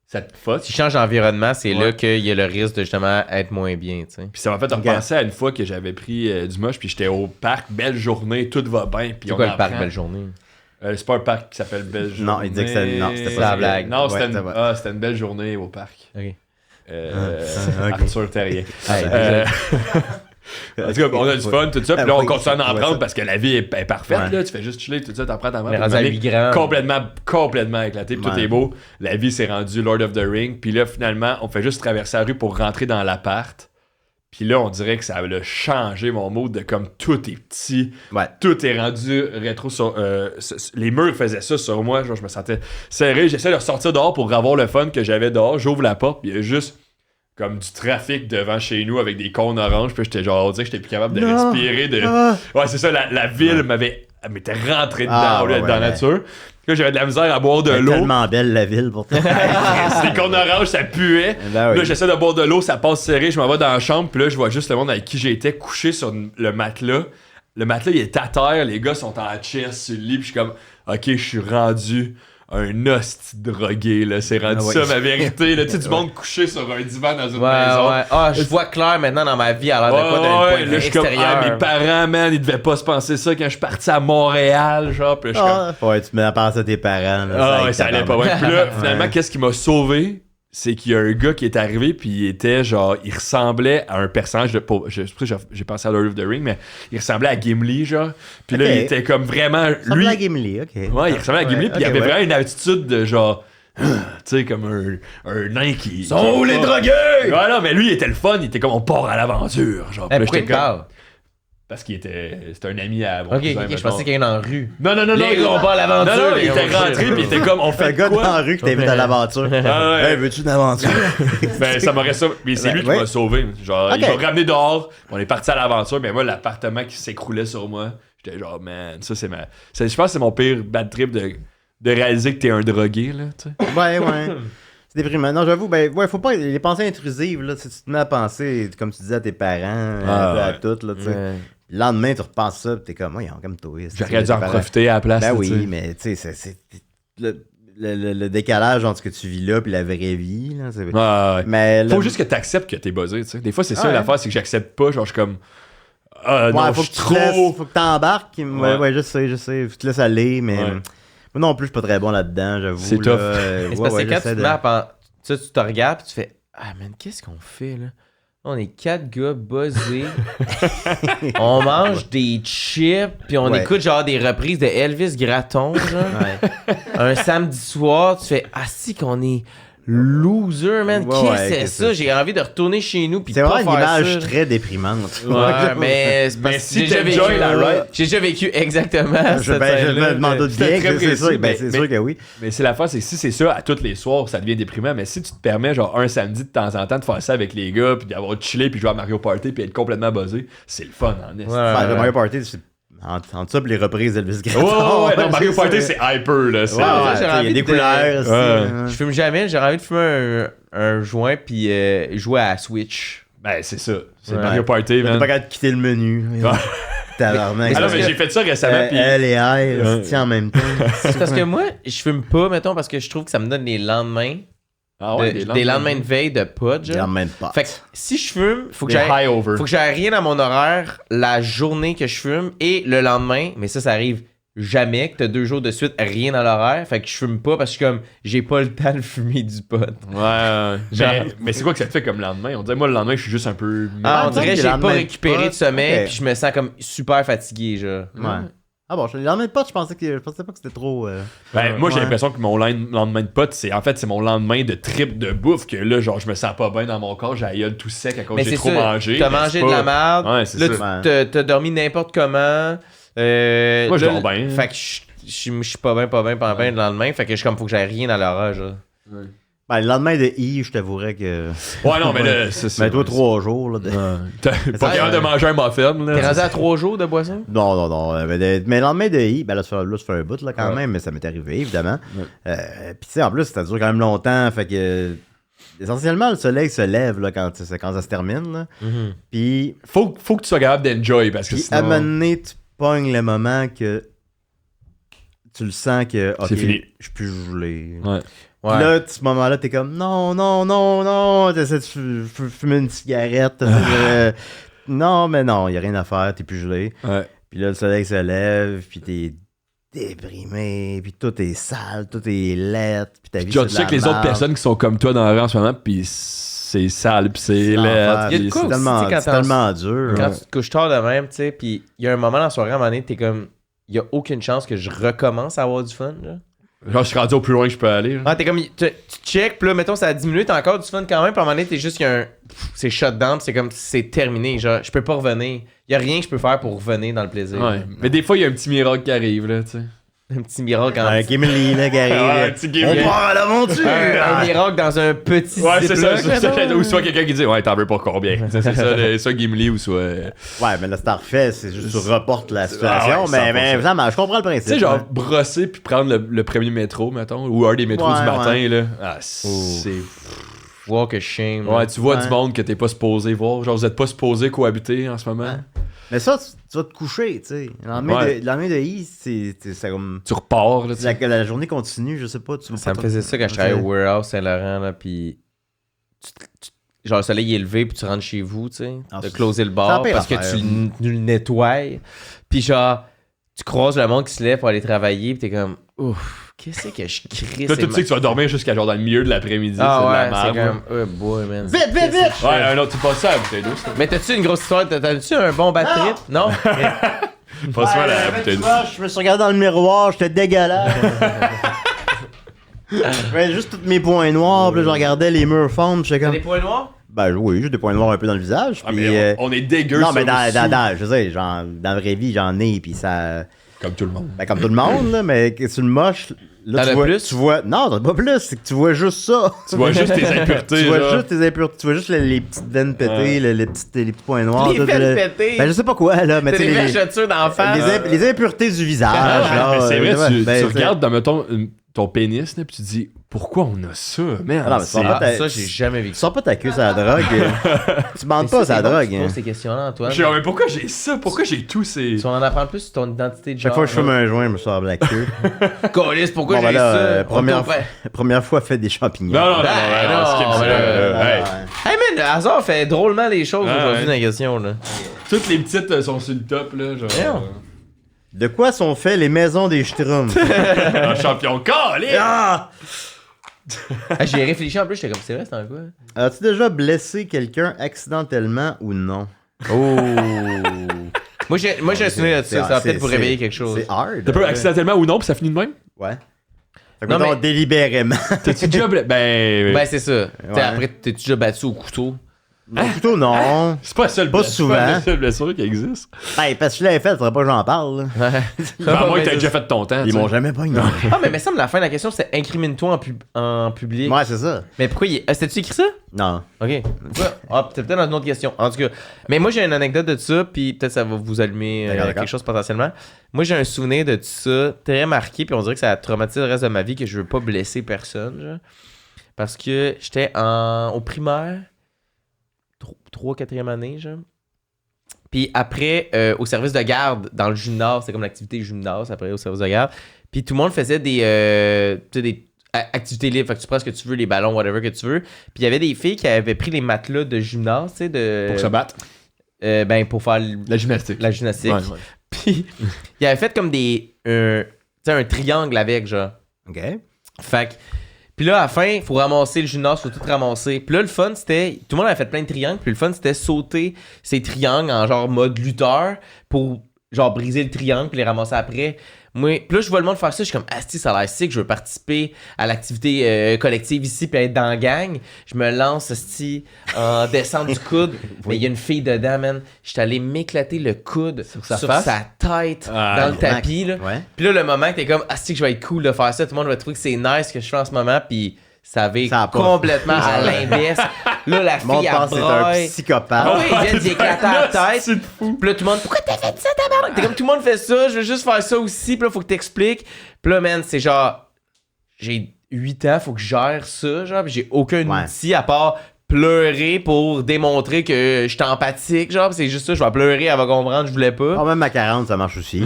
ça te fuck. Si tu changes d'environnement, c'est Ouais. là qu'il y a le risque de justement être moins bien, tu sais. Puis ça m'a fait repenser à une fois que j'avais pris du moche, puis j'étais au parc, belle journée, tout va bien. Puis C'est on quoi le parc apprend- Belle Journée? C'est pas un parc qui s'appelle Belle Journée. Non, il disait que c'était- non, c'était pas ça. blague. Non, Ouais, c'était ça va. c'était une belle journée au parc. Ok. ok. Arthur Terrien. Hey, En tout cas, on a du fun, tout ça, puis là, on Oui, continue à en ouais, prendre ça. parce que la vie est parfaite, Ouais. là. Tu fais juste chiller, tout ça, t'en prends ta main. On est puis rendu à une 8 année, grammes. complètement éclaté, puis tout Ouais. est beau. La vie s'est rendue Lord of the Ring, puis là, finalement, on fait juste traverser la rue pour rentrer dans l'appart. Puis là, on dirait que ça a changé mon mood de comme tout est petit, Ouais. tout est rendu rétro sur... les murs faisaient ça sur moi, genre je me sentais serré. J'essaie de ressortir dehors pour avoir le fun que j'avais dehors. J'ouvre la porte, puis il y a juste comme du trafic devant chez nous avec des cônes oranges. Puis j'étais genre, on dirait que j'étais plus capable de Non. respirer. Ah. Ouais, c'est ça, la ville m'était rentrée dedans Ah, au lieu ouais, d'être dans la ouais. nature. Là, j'avais de la misère à boire de Elle est l'eau. tellement belle, la ville, pour toi. Les cônes oranges, ça puait. Ben oui. Là, j'essaie de boire de l'eau, ça passe serré. Je m'en vais dans la chambre, puis là, je vois juste le monde avec qui j'étais couché sur le matelas. Le matelas, il est à terre. Les gars sont en chest sur le lit, puis je suis comme, ok, je suis rendu un hostie de drogué, là. C'est rendu ça, ma vérité, là. Tu sais, du monde couché sur un divan dans une maison. Ouais. Ah, je vois clair maintenant dans ma vie à l'air de quoi d'un point de vue là, je suis comme, extérieur. mes parents, man, ils devaient pas se penser ça quand je suis parti à Montréal, genre. Puis là, je suis comme, Ouais, tu te mets à penser à tes parents. Là, ça allait pas bien. Puis là, finalement, qu'est-ce qui m'a sauvé? C'est qu'il y a un gars qui est arrivé, puis il était genre, il ressemblait à un personnage de. J'ai pensé à Lord of the Ring, mais il ressemblait à Gimli, genre. Puis là, il était comme vraiment. Lui, à Gimli, ok. Ouais, il ressemblait à Gimli, puis il avait vraiment une attitude de genre. Tu sais, comme un nain qui. Sont où les drogués? Ouais, non, mais lui, il était le fun, il était comme on part à l'aventure, genre. Puis là, Pourquoi il j'étais comme. parle? Parce qu'il était. C'était un ami à mon Ok, cousin, je mettons. pensais qu'il y en a en rue. Non. Les gars, on part à l'aventure. Non, il les était gars, rentré, puis il était comme on C'est un fait gars dans quoi? la rue qui t'invite à l'aventure. Ah ouais. Hey, veux-tu une aventure? Ben, ça m'aurait ça. Mais c'est lui qui Ouais. m'a sauvé. Genre, Ok. il m'a ramené dehors. On est parti à l'aventure. Mais moi, l'appartement qui s'écroulait sur moi, j'étais genre, man, ça, c'est ma. Je pense que c'est mon pire bad trip de réaliser que t'es un drogué, là, tu sais. Ouais. C'est déprimant. Non, j'avoue, faut pas. Les pensées intrusives, là, si tu te mets à penser, comme tu disais à tes parents, à tout, là, tu sais. Ouais. Le lendemain, tu repenses ça, pis t'es comme, ouais, comme toi. J'aurais dû en profiter à la place. Ben là, oui, tu sais. mais tu sais, c'est le décalage entre ce que tu vis là puis la vraie vie, là. Ouais. Mais Faut juste que t'acceptes que t'es buzzé, tu sais. Des fois, c'est ça Ouais. l'affaire, c'est que j'accepte pas. Genre, je suis comme. Ah, non, faut je que suis tu te laisses- trop. faut que t'embarques. Ouais. Ouais, je sais. Tu te laisses aller, mais Ouais. moi non plus, je suis pas très bon là-dedans, j'avoue. C'est là. tough. Mais c'est parce que quand tu j'essaie te mets à penser, tu te regardes et tu fais ah man, qu'est-ce qu'on fait là? On est 4 gars buzzés. On mange des chips puis on Ouais. écoute genre des reprises de Elvis Gratton genre. Ouais. Un samedi soir, tu fais ah si qu'on est loser man, Ouais, qu'est-ce que c'est qu'est-ce ça? que J'ai envie de retourner chez nous puis de C'est pas vraiment une faire image ça. très déprimante. Ouais, mais c'est parce Mais que si j'ai déjà vécu t'enjoy la ride. j'ai déjà vécu exactement Je cette me scène-là. m'en doute C'est bien très que c'est précis, ça. mais- C'est mais- sûr que oui. Mais c'est l'affaire, c'est que si c'est ça à tous les soirs, ça devient déprimant. Mais si tu te permets, genre, un samedi de temps en temps, de faire ça avec les gars, puis d'avoir chillé, puis jouer à Mario Party, puis être complètement buzzé, c'est le fun, en est. Ouais. Le Mario Party, c'est entre ça et les reprises d'Elvis Ouais, Gratton. non, Mario Party, c'est hyper, là. c'est- Ouais, j'ai il y a envie des de- couleurs aussi. Ouais. Je fume jamais, j'ai envie de fumer un joint puis jouer à Switch. Ben, c'est ça. C'est Ouais. Mario Party, T'es man. pas capable de quitter le menu. Tabarnak. Alors, mais j'ai fait ça récemment, puis. L et I, c'est en même temps. C'est parce que moi, je fume pas, mettons, parce que je trouve que ça me donne des lendemains. Ah ouais, des lendemains de veille de pot, J'ai en genre. même pas. Fait que si je fume, faut que Des j'aille. high over. Faut que j'aille rien dans mon horaire la journée que je fume et le lendemain, mais ça arrive jamais que t'as 2 jours de suite rien dans l'horaire. Fait que je fume pas parce que comme j'ai pas le temps de fumer du pot. Ouais. Genre- Mais c'est quoi que ça te fait comme lendemain? On dirait, moi, le lendemain, je suis juste un peu. Ah, on donc, dirait que le j'ai lendemain pas de récupéré pot, de sommeil ok. puis je me sens comme super fatigué, genre. Ouais. Ah bon, le lendemain de pote, je pensais pas que c'était trop. Ben, moi, j'ai Ouais. l'impression que mon lendemain de pote, c'est mon lendemain de trip de bouffe, que là, genre, je me sens pas bien dans mon corps, j'ai la gueule tout sec à cause Mais que c'est j'ai trop ça, mangé. t'as mais mangé c'est de pas- la merde. Ouais, c'est Là, ça. t'as dormi n'importe comment. Moi, je là, dors bien. Fait que je suis pas bien le lendemain. Fait que je suis comme, faut que j'aille rien dans l'orage. là. Ben, le lendemain de I, je t'avourais que. Ouais, non, mais là, c'est ça. Mais toi, 3 jours, là. T'as pas ça, capable de manger un muffin, là. T'es rendu à 3 jours de boisson? Non. Mais le lendemain de I, ben là, ça fait un bout, là, quand même, mais ça m'est arrivé, évidemment. Puis, tu sais, en plus, ça dure quand même longtemps, fait que. Essentiellement, le soleil se lève, là, quand ça se termine, là. Puis, Faut que tu sois capable d'enjoy, parce que à un sinon. moment donné, tu pognes le moment que. Tu le sens que. Ok, C'est fini. je suis plus gelé. Ouais. Ouais. Là, à ce moment-là, t'es comme non, t'essaies de fumer une cigarette. Non, mais non, y a rien à faire, t'es plus gelé. Ouais. Puis là, le soleil se lève, puis t'es déprimé, puis tout est sale, tout est laid, puis ta vie Genre, c'est tu de sais la que les autres merde. personnes qui sont comme toi dans la rue en ce moment, pis c'est sale, pis c'est l'enfer. laid. Il y a de pis quoi c'est- aussi, tu sais, quand C'est tellement dur. Quand Ouais. tu te couches tard de même, tu sais, pis il y a un moment dans la soirée, à un moment donné, t'es comme, il y a aucune chance que je recommence à avoir du fun, là. Genre, je suis rendu au plus loin que je peux aller. là. Ah, t'es comme, tu check, pis là, mettons, ça a 10 minutes, t'as encore du fun quand même, pis à un moment donné, t'es juste, il y a un. C'est shut down, pis c'est comme, c'est terminé, genre, je peux pas revenir. Y a rien que je peux faire pour revenir dans le plaisir. Ouais. Mais des fois, il y a un petit miracle qui arrive, là, tu sais. Un petit miracle quand Avec Emily, là, qui Ouais, un arrive. petit On gimmick. part à l'aventure! un miracle dans un petit Ouais, c'est ça. Ziploc, c'est ça. mettons. Ou soit quelqu'un qui dit, ouais, t'en veux pas combien. C'est ça, soit Gimli ou soit. Ouais, mais là, c'est refait, c'est juste tu reportes la situation. Ah ouais, mais 100%. vraiment, je comprends le principe. Tu sais, genre, ouais. brosser puis prendre le premier métro, mettons, ou un des métros Ouais, du matin, ouais. là. Ah, c'est. Walk of shame. Ouais, tu vois Ouais. du monde que t'es pas supposé voir. Genre, vous êtes pas supposé cohabiter en ce moment. Mais ça, tu vas te coucher, tu sais. Le lendemain Ouais. de I, c'est comme... Tu repars, là, tu sais. La journée continue, je sais pas. Ça me faisait ça quand je travaillais au warehouse Saint-Laurent, là, puis genre le soleil est levé, puis tu rentres chez vous, tu sais, Ah, de c'est- closer le c'est bar la pire parce que affaire. tu le nettoies, puis genre, tu croises le monde qui se lève pour aller travailler, puis t'es comme, ouf, qu'est-ce que je crie? Toi, tu sais que tu vas dormir jusqu'à genre dans le milieu de l'après-midi. Ah c'est de ouais, la c'est merde. comme, oh boy, man. Vite, vite, vite! Ouais, un autre, tu passes ça à la bouteille d'eau, ça. Mais t'as-tu une grosse histoire? T'as-tu un bon bad trip? Non? Passe-moi la bouteille d'eau. Je me suis regardé dans le miroir, j'étais dégueulasse. J'avais juste tous mes points noirs, puis là, je regardais les murs fondre, puis j'étais T'as comme... des poils noirs? Ben oui, juste des points noirs un peu dans le visage, Ah, puis... mais on est dégueu, Non, ça, mais aussi. je sais, genre, dans la vraie vie, j'en ai, puis ça... Comme tout le monde. Ben, comme tout le monde, là, mais que sur le moche, là, T'en tu as vois... plus? Tu vois... Non, t'en as pas plus, c'est que tu vois juste ça. Tu vois juste tes impuretés, Tu vois genre. juste tes impuretés, tu vois juste les petites veines pétées, Ouais. les petits points noirs. Les tout, veines là. pétées? Ben, je sais pas quoi, là, mais T'as tu sais, des les... vergetures d'enfant? Les impuretés du visage, Ah, là. mais c'est vrai, tu ben, regardes dans, mettons, ton pénis, là, puis tu te dis, pourquoi on a ça, merde? Ah non, mais c'est pas Ça, j'ai jamais Tu vécu. sors pas ta queue sur la drogue. Tu bandes pas sur la drogue. Tu hein. poses ces questions-là, Antoine. Je sais, mais pourquoi j'ai ça? Pourquoi j'ai tous ces... Tu vas en apprendre plus sur ton identité de genre. Chaque fois que je fume un joint, je me sors la queue. Câlisse, pourquoi Bon, j'ai ben là, ça? première fois, fait des champignons. Non, non, non, Ben non, non, skip ça. ben Hey. Hey man, le hasard fait drôlement les choses Ah, aujourd'hui ouais. dans la question, là. Toutes les petites sont sur le top, là, genre... Voyons. De quoi sont faits les maisons des Schtroumpfs? Un champion calé! Ah! Ah, j'ai réfléchi en plus, j'étais comme, c'est vrai, c'est un quoi? As-tu déjà blessé quelqu'un accidentellement ou non? Oh! Moi, j'ai un souvenir de ça, ça va peut-être vous réveiller quelque chose. C'est hard. T'as peu accidentellement ou non, puis ça finit de même? Ouais. Fait que Non, mettons, mais- délibérément. T'as-tu déjà... Ben... Ben, c'est ça. Ouais. Après, t'es déjà battu au couteau. Plutôt non. C'est pas la seule Pas blessure- souvent. pas la seule blessure qui existe. Ben, parce que je l'avais fait, faudrait pas que j'en parle. là. Ben, à moins que Mais t'aies c'est- déjà fait ton temps, Ils tu sais. m'ont jamais pogné. Ah, mais ça me la fin de la question, c'est incrimine-toi en public. Ouais, c'est ça. Mais pourquoi il... C'était-tu écrit ça? Non. Ok. Ah, c'est peut-être dans une autre question. En tout cas, mais moi j'ai une anecdote de ça, puis peut-être ça va vous allumer D'accord, d'accord. quelque chose potentiellement. Moi j'ai un souvenir de ça très marqué, puis on dirait que ça a traumatisé le reste de ma vie, que je veux pas blesser personne, genre. Parce que j'étais au primaire, 3-4e année, genre. Puis après, au service de garde, dans le gymnase, c'est comme l'activité gymnase, après au service de garde. Puis tout le monde faisait des, tu sais, des activités libres. Fait que tu prends ce que tu veux, les ballons, whatever que tu veux. Puis il y avait des filles qui avaient pris les matelas de gymnase, tu sais, de... Pour se battre. Ben, pour faire La gymnastique. la gymnastique. Ouais, ouais. Puis il avait fait comme des... tu sais, un triangle avec, genre. OK. Fait que... Puis là, à la fin, il faut ramasser le gymnase, faut tout ramasser. Puis là, le fun, c'était... Tout le monde avait fait plein de triangles. Puis le fun, c'était sauter ces triangles en genre mode lutteur pour genre briser le triangle puis les ramasser après. Moi, puis là, je vois le monde faire ça. Je suis comme, asti, ça a l'air sick. Je veux participer à l'activité collective ici puis être dans la gang. Je me lance, asti, en descente du coude. Mais il y a une fille dedans, man. J'étais allé m'éclater le coude sur sa face? sa tête Ah, dans le tapis, là. Ouais. Puis là, le moment que t'es comme, ah, c'est que je vais être cool de faire ça, tout le monde va trouver que c'est nice ce que je fais en ce moment, puis ça va Ça a pas. complètement à l'inverse. Là, la Mon fille, pense elle c'est un braille. psychopathe. Ah oui, ils viennent d'y éclater à la tête. C'est fou. Puis là, tout le monde, pourquoi t'as fait ça, tabarnak? T'es comme, tout le monde fait ça, je veux juste faire ça aussi, puis là, faut que t'expliques. Puis là, man, c'est genre, j'ai 8 ans, faut que je gère ça, genre, puis j'ai aucun Ouais. outil à part pleurer pour démontrer que je suis empathique, genre, pis c'est juste ça, je vais pleurer, elle va comprendre, je voulais pas. Ah, même à 40, ça marche aussi.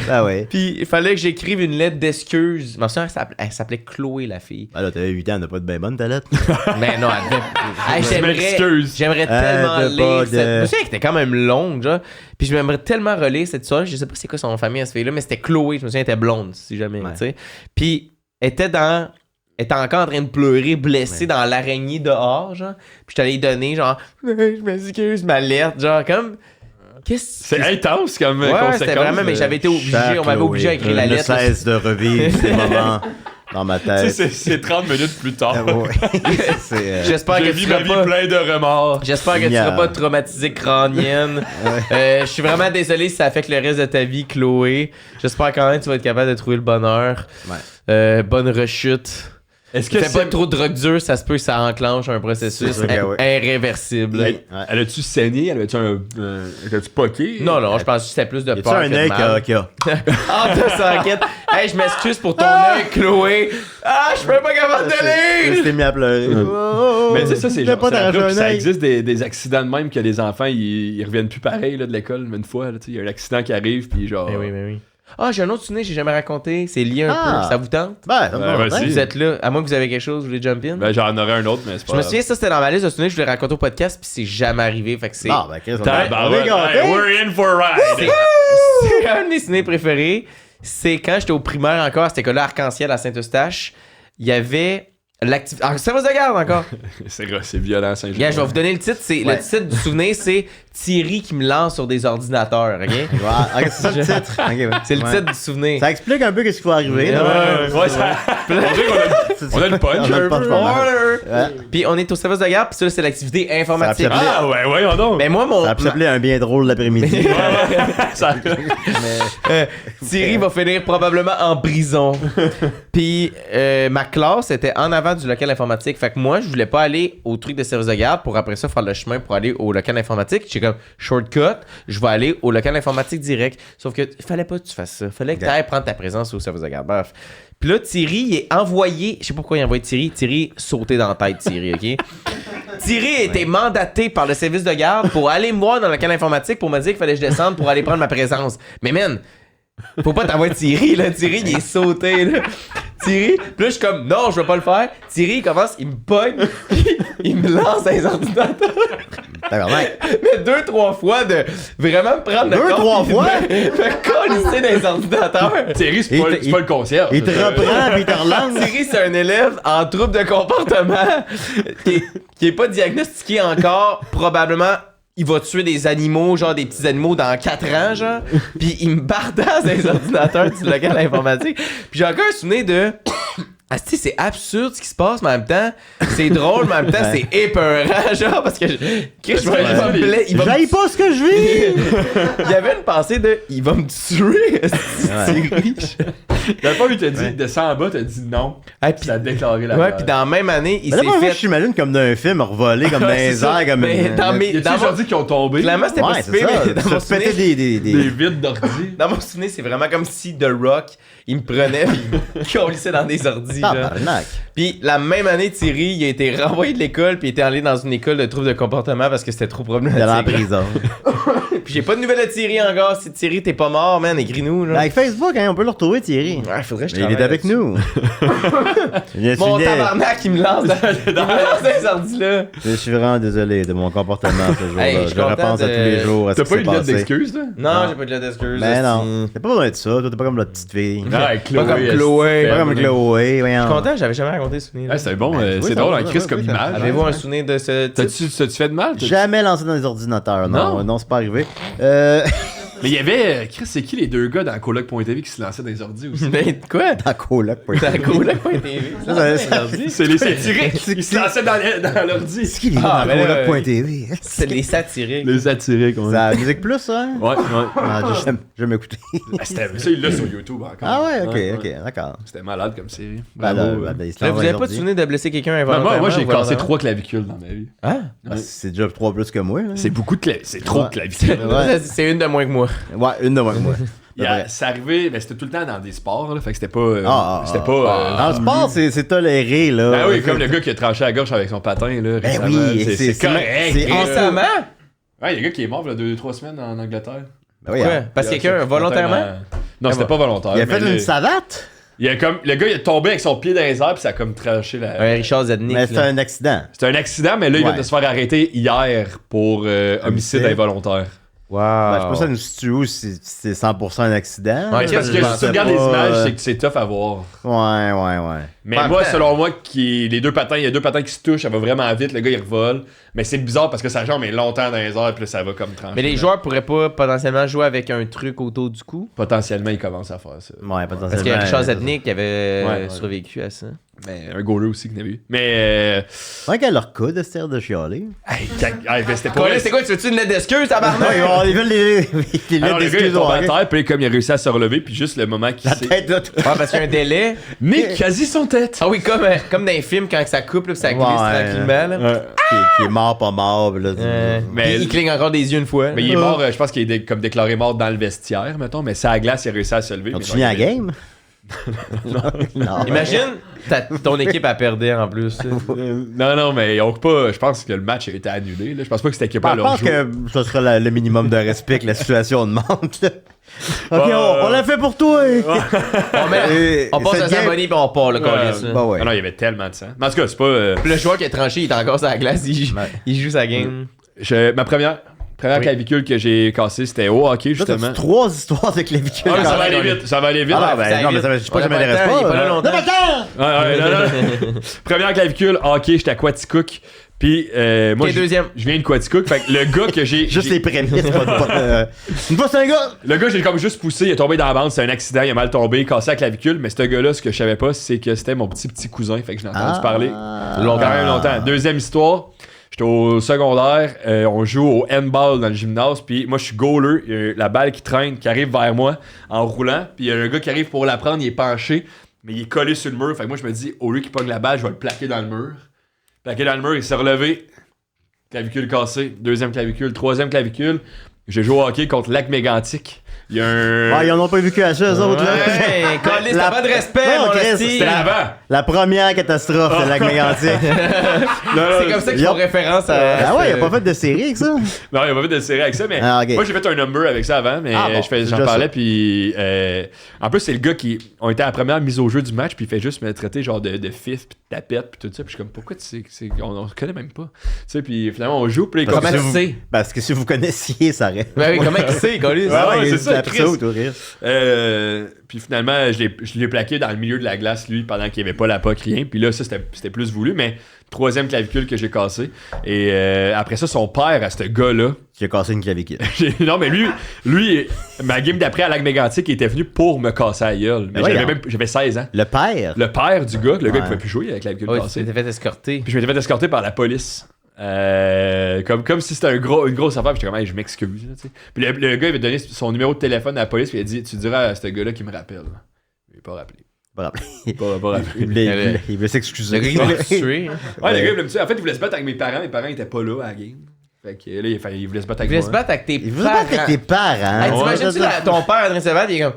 Ah ouais. Puis il fallait que j'écrive une lettre d'excuse. Ma soeur, elle s'appelait Chloé, la fille. Ah là, t'avais 8 ans, t'as pas de bien bonne ta lettre. Mais non, elle devait... Hey, Je m'excuse. j'aimerais tellement t'as lire pas cette... de- Je me souviens qu'elle était quand même longue, genre. Puis je m'aimerais tellement relire cette histoire. Je sais pas c'est quoi son famille à cette fille-là, mais c'était Chloé. Je me souviens, elle était blonde, si jamais, Ouais. tu sais. Puis elle était encore en train de pleurer, blessée dans l'araignée dehors, genre. Puis je t'allais donner, genre, je m'excuse, ma lettre, genre, comme... Qu'est-ce C'est intense comme Ouais, conséquence. c'était vraiment, mais j'avais été obligé, Cher on m'avait Chloé, obligé à écrire la je ne lettre. cesse de revivre ces moments dans ma Tu sais, tête. c'est 30 minutes plus tard. Ah ouais. C'est, J'espère que J'ai tu vu ma seras vie pas... plein de remords. J'espère que tu Génial. seras pas traumatisée crânienne. Je suis vraiment désolé si ça affecte le reste de ta vie, Chloé. J'espère quand même que tu vas être capable de trouver le bonheur. Ouais. Bonne rechute. Est-ce que Fais c'est... pas trop de drogue dure, ça se peut que ça enclenche un processus C'est sûr que oui. irréversible. Ouais. Elle a-tu saigné? Elle avait-tu elle a-tu poqué? Non, je pense que c'était plus de Y a-tu peur un que de œil mal. qui a. Ah, de s'enquête. Hey, je m'excuse pour ton œil, Chloé. Ah, je suis même pas capable de Je lire. t'ai mis à pleurer. Mais tu sais, ça, c'est J'ai genre, pas c'est la d'arracher preuve, un puis ça œil. existe des accidents de même que les enfants, ils reviennent plus pareil là, de l'école, une fois. Il y a un accident qui arrive, puis genre... Mais oui. Ah, j'ai un autre souvenir que j'ai jamais raconté. C'est lié un peu. Ça vous tente? Ben, ça me Ouais, va. vas-y. Vous êtes là. À moins que vous avez quelque chose, vous voulez jump in? Ben, j'en aurais un autre, mais c'est pas Je me grave. souviens, ça c'était dans ma liste de souvenirs que je voulais raconter au podcast, puis c'est jamais arrivé. Fait que c'est. Non, ben, Chris, on Tabarouette, est gâtés. hey, we're in for a ride! C'est un de mes souvenirs préférés. C'est quand j'étais au primaire encore à cette école-là, Arc-en-Ciel à Saint-Eustache. Il y avait l'activité. Ah, ça va se garde encore! C'est violent, Saint-Jean. Gars, je vais vous donner le titre. Le titre du souvenir, c'est Thierry qui me lance sur des ordinateurs. OK? Ouais, ok, c'est ça le titre. Ok, ouais. C'est le Ouais. titre du souvenir. Ça explique un peu ce qu'il faut arriver. là. Ouais, ça... on a le punch. On a le un punch peu. pas mal. Ouais. Puis on est au service de garde, puis ça, c'est l'activité informatique. Ça Ah ouais, voyons donc. Mais moi, Ça a pu s'appeler un bien drôle l'après-midi. Ça- Thierry va finir probablement en prison. Puis ma classe était en avant du local informatique. Fait que moi, je voulais pas aller au truc de service de garde pour après ça faire le chemin pour aller au local informatique. J'ai comme shortcut, je vais aller au local informatique direct. Sauf que fallait pas que tu fasses ça. Fallait que tu ailles prendre ta présence au service de garde. Bref. Puis là, Thierry, il est envoyé. Je sais pas pourquoi il a envoyé Thierry. Thierry sauté dans la tête, Thierry, OK? Thierry a été mandaté par le service de garde pour aller me voir dans le local informatique pour me dire qu'il fallait que je descende pour aller prendre ma présence. Mais man, faut pas t'envoyer Thierry, là. Thierry, il est sauté, là. Thierry, puis là, je suis comme, non, je vais pas le faire. Thierry, il commence, il me pogne, puis il me lance dans les ordinateurs. Tabarnak. Mais 2-3 fois de vraiment me prendre le 2-3 fois? Me colisser dans les ordinateurs. Thierry, c'est pas le concierge. Il te reprend puis il te relance. Thierry, c'est un élève en trouble de comportement qui est pas diagnostiqué encore. Probablement, il va tuer des animaux, genre des petits animaux dans 4 ans, genre. Puis il me bardasse dans les ordinateurs du local informatique. Puis j'ai encore un souvenir de... Asti, c'est absurde ce qui se passe, mais en même temps, c'est drôle, mais en même temps, c'est épeurant, genre, parce que il va J'aille pas ce que je vis. il y avait une pensée de il va me tuer, Thierry. T'as pas vu, t'as dit, descends en bas, t'as dit non. Hey, Puis t'as déclaré la Ouais, guerre. puis dans la même année, il Mais là, moi, s'est fait... j'imagine comme dans un film, revolé comme dans Ouais, les c'est ça. airs, comme Mais une... dans mes- Y a-tu dans des mon- ordi qui ont tombé? Clairement, c'était pas Ouais, si c'est pire, ça. mais dans mon Se péter souvenir... Des des... vides d'ordi. Dans mon souvenir, c'est vraiment comme si The Rock, il me prenait pis il me collissait dans des ordis, là. Tabarnak. Puis la même année, Thierry, il a été renvoyé de l'école puis il était allé dans une école de troubles de comportement parce que c'était trop Il est allé en problématique. prison. Puis j'ai pas de nouvelles de Thierry encore. Si Thierry, t'es pas mort, man, écris-nous, là. Avec Facebook, hein, on peut le retrouver, Thierry. Ouais, faudrait que je Il est travaille avec là-dessus. nous. Je Mon suis tabarnak, il me lance dans, il me lance dans les ordis, là. Je suis vraiment désolé de mon comportement ce jour-là. Hey, je suis je repense content à tous les de- jours à ce T'as qui pas s'est eu de lettre passé. d'excuse, là? Non, j'ai pas de lettre d'excuse. Mais esti. non, t'as pas besoin de ça, toi, t'es pas comme la petite fille. Ouais, Chloé. Pas comme Chloé. Pas comme Chloé, voyons. Je suis content, j'avais jamais raconté ce souvenir. Ouais, c'est bon, Ouais, c'est oui, drôle, ça un va, Chris oui, comme oui, image. Avez-vous un souvenir de ce type? T'as-tu fait de mal? Jamais lancé dans les ordinateurs, non, Non? non, c'est pas arrivé. Mais il y avait, Chris, c'est qui les deux gars dans Coloc.tv qui se lançaient dans les ordis aussi? Mais quoi? Dans coloc. T'as cool, là.tv. C'est les satiriques. Ils se lançaient dans l'ordi. qui les Ah, gars mais dans là, coloc.tv? C'est les satiriques. Les satiriques, C'est la musique plus, ça? Hein? Ouais, ouais. Ah, j'ai jamais écouté. Ah, ça, il l'a sur YouTube encore. Ah ouais, ok, d'accord. C'était malade comme série. Ben, Bravo. là, ben, il se Là, lance vous dans avez les pas de ordi. souvenir de blesser quelqu'un Ben, involontairement? moi, j'ai ou cassé volontairement? 3 clavicules dans ma vie. Ah? Ben, c'est déjà 3 plus que moi. Là. C'est beaucoup de clavicules. C'est trop Ouais. de clavicules. Ouais. C'est une de moins que moi. Ouais, une de moins que moi. C'est arrivé, mais c'était tout le temps dans des sports, là, fait que c'était pas. Dans le sport, c'est toléré, là. Ben oui, comme le gars qui a tranché la gorge avec son patin, là. Ben récemment. oui, c'est correct. c'est Chris. Récemment? Ouais, il y a un gars qui est mort il y a 2-3 semaines en Angleterre. Ben oui, Ouais, hein. parce que quelqu'un, volontairement? Non, c'était pas volontaire. Il a mais fait une savate, il a comme, le gars, il est tombé avec son pied dans les airs, puis ça a comme tranché la. Un Richard Zednik. mais c'est un accident. C'était un accident, mais là, il vient Ouais. de se faire arrêter hier pour homicide Homicide. involontaire. Wow. Ben, je sais pas ça nous situe où si c'est 100% un accident. Ouais, Parce je que si tu pensais regardes les pas, images, c'est que c'est tough à voir. Ouais. Mais En moi, même temps- selon moi, les deux patins, il y a deux patins qui se touchent, ça va vraiment vite, le gars il revole. Mais c'est bizarre parce que sa jambe est longtemps dans les airs, puis là, ça va comme trancher. Mais les joueurs pourraient pas potentiellement jouer avec un truc autour du cou? Potentiellement, ils commencent à faire ça. Ouais, potentiellement. Parce qu'il y a Richard Zednik qui avait Ouais. survécu à ça. Mais un goaler aussi qu'on a vu. Mais. C'est vrai qu'elle leur coude de se tirer de chialer. Ben, c'était pas Colin, c'est quoi, tu veux-tu une lettre d'excuse, tabarnak? Ils veulent les Alors, lettres le gars, il est d'excuses au tombé à hockey. terre, puis comme il a réussi à se relever, puis juste le moment qu'il La s'est. tête là, tout. Ah, parce qu'il y a un délai. Nick, quasi son tête. Ah oui, comme dans les films, quand ça coupe, là, puis ça glisse Ouais. tranquillement. Là. Qui est mort, pas mort. Puis là, Mais- il cligne encore des yeux une fois. Mais il est mort, je pense qu'il est comme déclaré mort dans le vestiaire, mettons, mais ça à glace, il a réussi à se lever. Ont mais tu fini la genre, il avait- game? Non. Imagine, ton équipe a perdu en plus. Non, mais on pas. Je pense que le match a été annulé. Là. Je pense pas que c'était équipé à Je leur pense jour. que ce sera le minimum de respect que la situation demande. là. Ok, Ouais. on l'a fait pour toi. On passe à Cette game- Saint-Bonnie puis on part, le colis. Bah ouais. Ah non, il y avait tellement de sang. Mais en tout cas, c'est pas. Puis le joueur qui est tranché, il est encore sur la glace, il joue sa game. Ma première clavicule que j'ai cassée, c'était au hockey, Là, t'as justement. 3 histoires de clavicule. Ah, ça va Ouais, aller ouais. vite. Ça va aller vite. Ah, Ouais, ben, ça non, mais vite. ça, je sais pas, On ça a pas m'intéresse le temps, pas. il est pas là longtemps. non. Première clavicule, hockey, j'étais à Quaticook. Puis, moi, T'es deuxième. je viens de Quaticook. Fait que le gars que j'ai. Juste les prémices, Une fois, c'est un gars. Le gars, j'ai comme juste poussé, il est tombé dans la bande, c'est un accident, il a mal tombé, cassé la clavicule. Mais ce gars-là, ce que je savais pas, c'est que c'était mon petit cousin. Fait que je l'ai entendu parler. Quand même longtemps. Deuxième histoire. J'étais au secondaire, on joue au handball dans le gymnase, puis moi je suis goaler, il y a la balle qui traîne, qui arrive vers moi en roulant, puis il y a un gars qui arrive pour la prendre, il est penché, mais il est collé sur le mur, fait que moi je me dis, au lieu qu'il pogne la balle, je vais le plaquer dans le mur. Plaqué dans le mur, il s'est relevé, clavicule cassée, deuxième clavicule, troisième clavicule, j'ai joué au hockey contre Lac-Mégantic. Il y a un... Ah, ils en ont pas vu que ça, eux autres, là. Ouais, Colis, t'as pas de respect, Non, mon Chris, esti. C'était avant! La première catastrophe de Lac-Mégantic. C'est comme ça qu'ils Yup. font référence à. Ah ouais, il a pas fait de série avec ça. Non, il a pas fait de série avec ça, mais Ah, ok. moi j'ai fait un number avec ça avant, mais Ah bon, c'est j'en déjà parlais, ça. puis en plus c'est le gars qui, on était à la première mise au jeu du match, puis il fait juste me traiter genre de fif, puis de tapette, puis tout ça, puis je suis comme, pourquoi tu sais, on se connaît même pas, tu sais, puis finalement on joue, puis Comment si tu vous- sais? Parce que si vous connaissiez, ça aurait. Ben oui, comment il sait, Colis? Ouais, c'est ça, Chris. Puis finalement, je l'ai plaqué dans le milieu de la glace, lui, pendant qu'il n'y avait pas la POC, rien. Puis là, ça, c'était plus voulu, mais troisième clavicule que j'ai cassé. Et après ça, son père, à ce gars-là... Qui a cassé une clavicule. non, mais lui, ma game d'après à Lac-Mégantic, il était venu pour me casser la gueule. Mais Ben voyons. j'avais 16 ans. Le père. Le père du gars, le gars Ouais. qui pouvait plus jouer avec la clavicule Ouais, tu cassée. t'es fait escorter. Puis je m'étais fait escorter par la police. Comme si c'était une grosse affaire, puis j'étais comme, hey, je m'excuse. Là, tu sais. Puis le gars, il avait donné son numéro de téléphone à la police, puis il a dit, tu diras à ce gars-là qui me rappelle. Il n'est pas rappelé. Pas Pas rappelé. Il voulait s'excuser. Le gars, il voulait se tuer. hein. Ouais, le gars, il voulait me tuer. En fait, il voulait se battre avec mes parents. Mes parents étaient pas là à la game. Fait que là, il voulait se battre Il avec voulait moi. se battre avec tes Il voulait se battre avec parents. tes parents. Hey, Ouais, t'imagines-tu ton père en train de se battre, il est comme.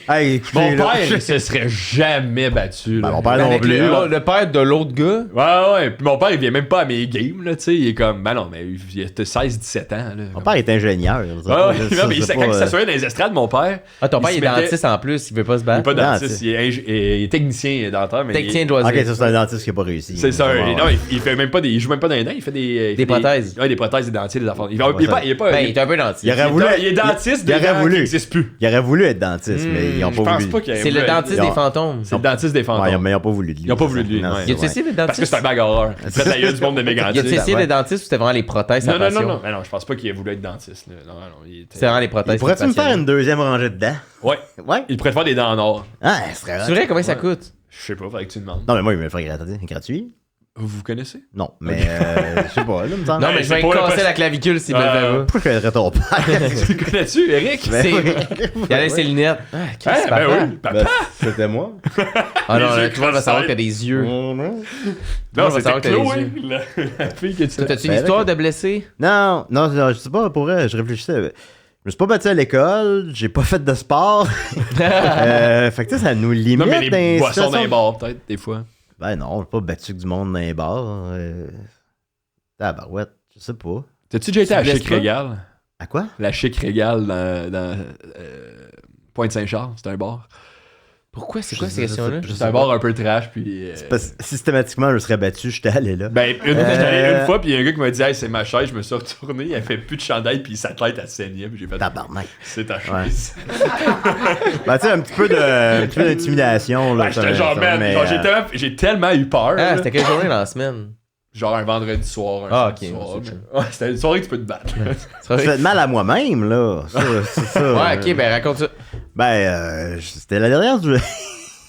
Hey, écoutez, Mon là. père, il se serait jamais battu. Ben, là. mon père non Avec plus. le père de l'autre gars. Ouais. Puis mon père, il vient même pas à mes games, là, tu sais. Il est comme, ben non, mais il a 16-17 ans, là. Mon père est ingénieur. Ouais, non, mais quand il s'assoyait dans les estrades, mon père. Ah, ton père, Il il se est mettait- dentiste en plus, il veut pas se Il est battre. pas Non, dentiste, il est technicien dentaire, mais. Technicien de Ok, loisirs. ça c'est un dentiste qui a pas réussi. C'est ça, Ouais, non, ouais. il fait même pas des. Il joue même pas dans les dents, il fait des. Des prothèses. Ouais, des prothèses, des dentiers, des enfants. Il est pas. Ben, il est un peu dentiste. Il aurait voulu. Il est dentiste, il aurait des dents qui voulu. n'existent plus. Il aurait voulu être dentiste, mais ils ont Je pas pense voulu. pas qu'il C'est le dentiste Ils ont- des fantômes. C'est le dentiste des Ouais, fantômes. mais ils ont pas voulu de lui. Ils ont pas voulu de lui, Non, ouais. c'est Y a-tu vrai. essayé le dentiste? Parce que c'est un bagarreur. Il fait la gueule du monde de mes Y a-tu dentistes. essayé ouais. le dentiste ou c'était vraiment les prothèses, sa Non, passion? non, je pense pas qu'il ait voulu être dentiste. Là. Non, il était. C'est vraiment les prothèses. Pourrais-tu me sa faire passion. une deuxième rangée de dents? Ouais. Ouais. Il préfère des dents en or. Ah, ce serait C'est vrai, combien ça coûte? Je sais pas, faudrait que tu demandes. Non, mais moi, il me le ferait gratuit. Vous vous connaissez? Non, mais je sais pas, là, me semble. Non, mais je c'est vais pour le casser poste. la clavicule s'il me le fait pas. Pourquoi je aiderais ton père? Tu le connais-tu, Eric? Ben C'est. oui. Il a ses lunettes. Ah, Ah, ben oui, papa. Ben, c'était moi. Ah non, Les là, yeux tout le monde va savoir cross-eyed. que t'as des yeux. Non, on va c'était savoir que t'as Chloé, des la fille que tu T'as-tu une histoire de blessé? Non, je sais pas, pour vrai, je réfléchissais. Je me suis pas battu à l'école, j'ai pas fait de sport. Fait que tu sais, ça nous limite Non, mais dans les les boissons situations- dans les bars, peut-être, des fois. Ben non, j'ai pas battu que du monde dans les bars. Tabarouette, je sais pas. T'as-tu déjà été à la blesses Chic pas? Régal? À quoi? La Chic Régal dans Pointe-Saint-Charles, c'est un bar. Pourquoi? C'est quoi Je ces sais- questions-là? je C'est sais un pas. bar un peu trash, puis... Parce que systématiquement, je serais battu, j'étais allé là. Ben, j'étais allé une fois, puis il y a un gars qui m'a dit, hey, c'est ma chaise, je me suis retourné, il avait plus de chandail, puis sa tête, elle saignait, puis j'ai fait, Tabarnak. c'est ta chaise. Ben tu sais, un petit peu d'intimidation. là. Ben, j'étais genre, man, mais, genre, j'ai tellement eu peur. Ah, là. c'était quelle journée dans la semaine? Genre un vendredi soir, un Ah, samedi ok, soir. c'est mais- Ouais, c'était une soirée que tu peux te battre. C'est Je vrai? fais de mal à moi-même, là. Ça, c'est ça. Ouais, ok, ben raconte ça. Ben, c'était la dernière du...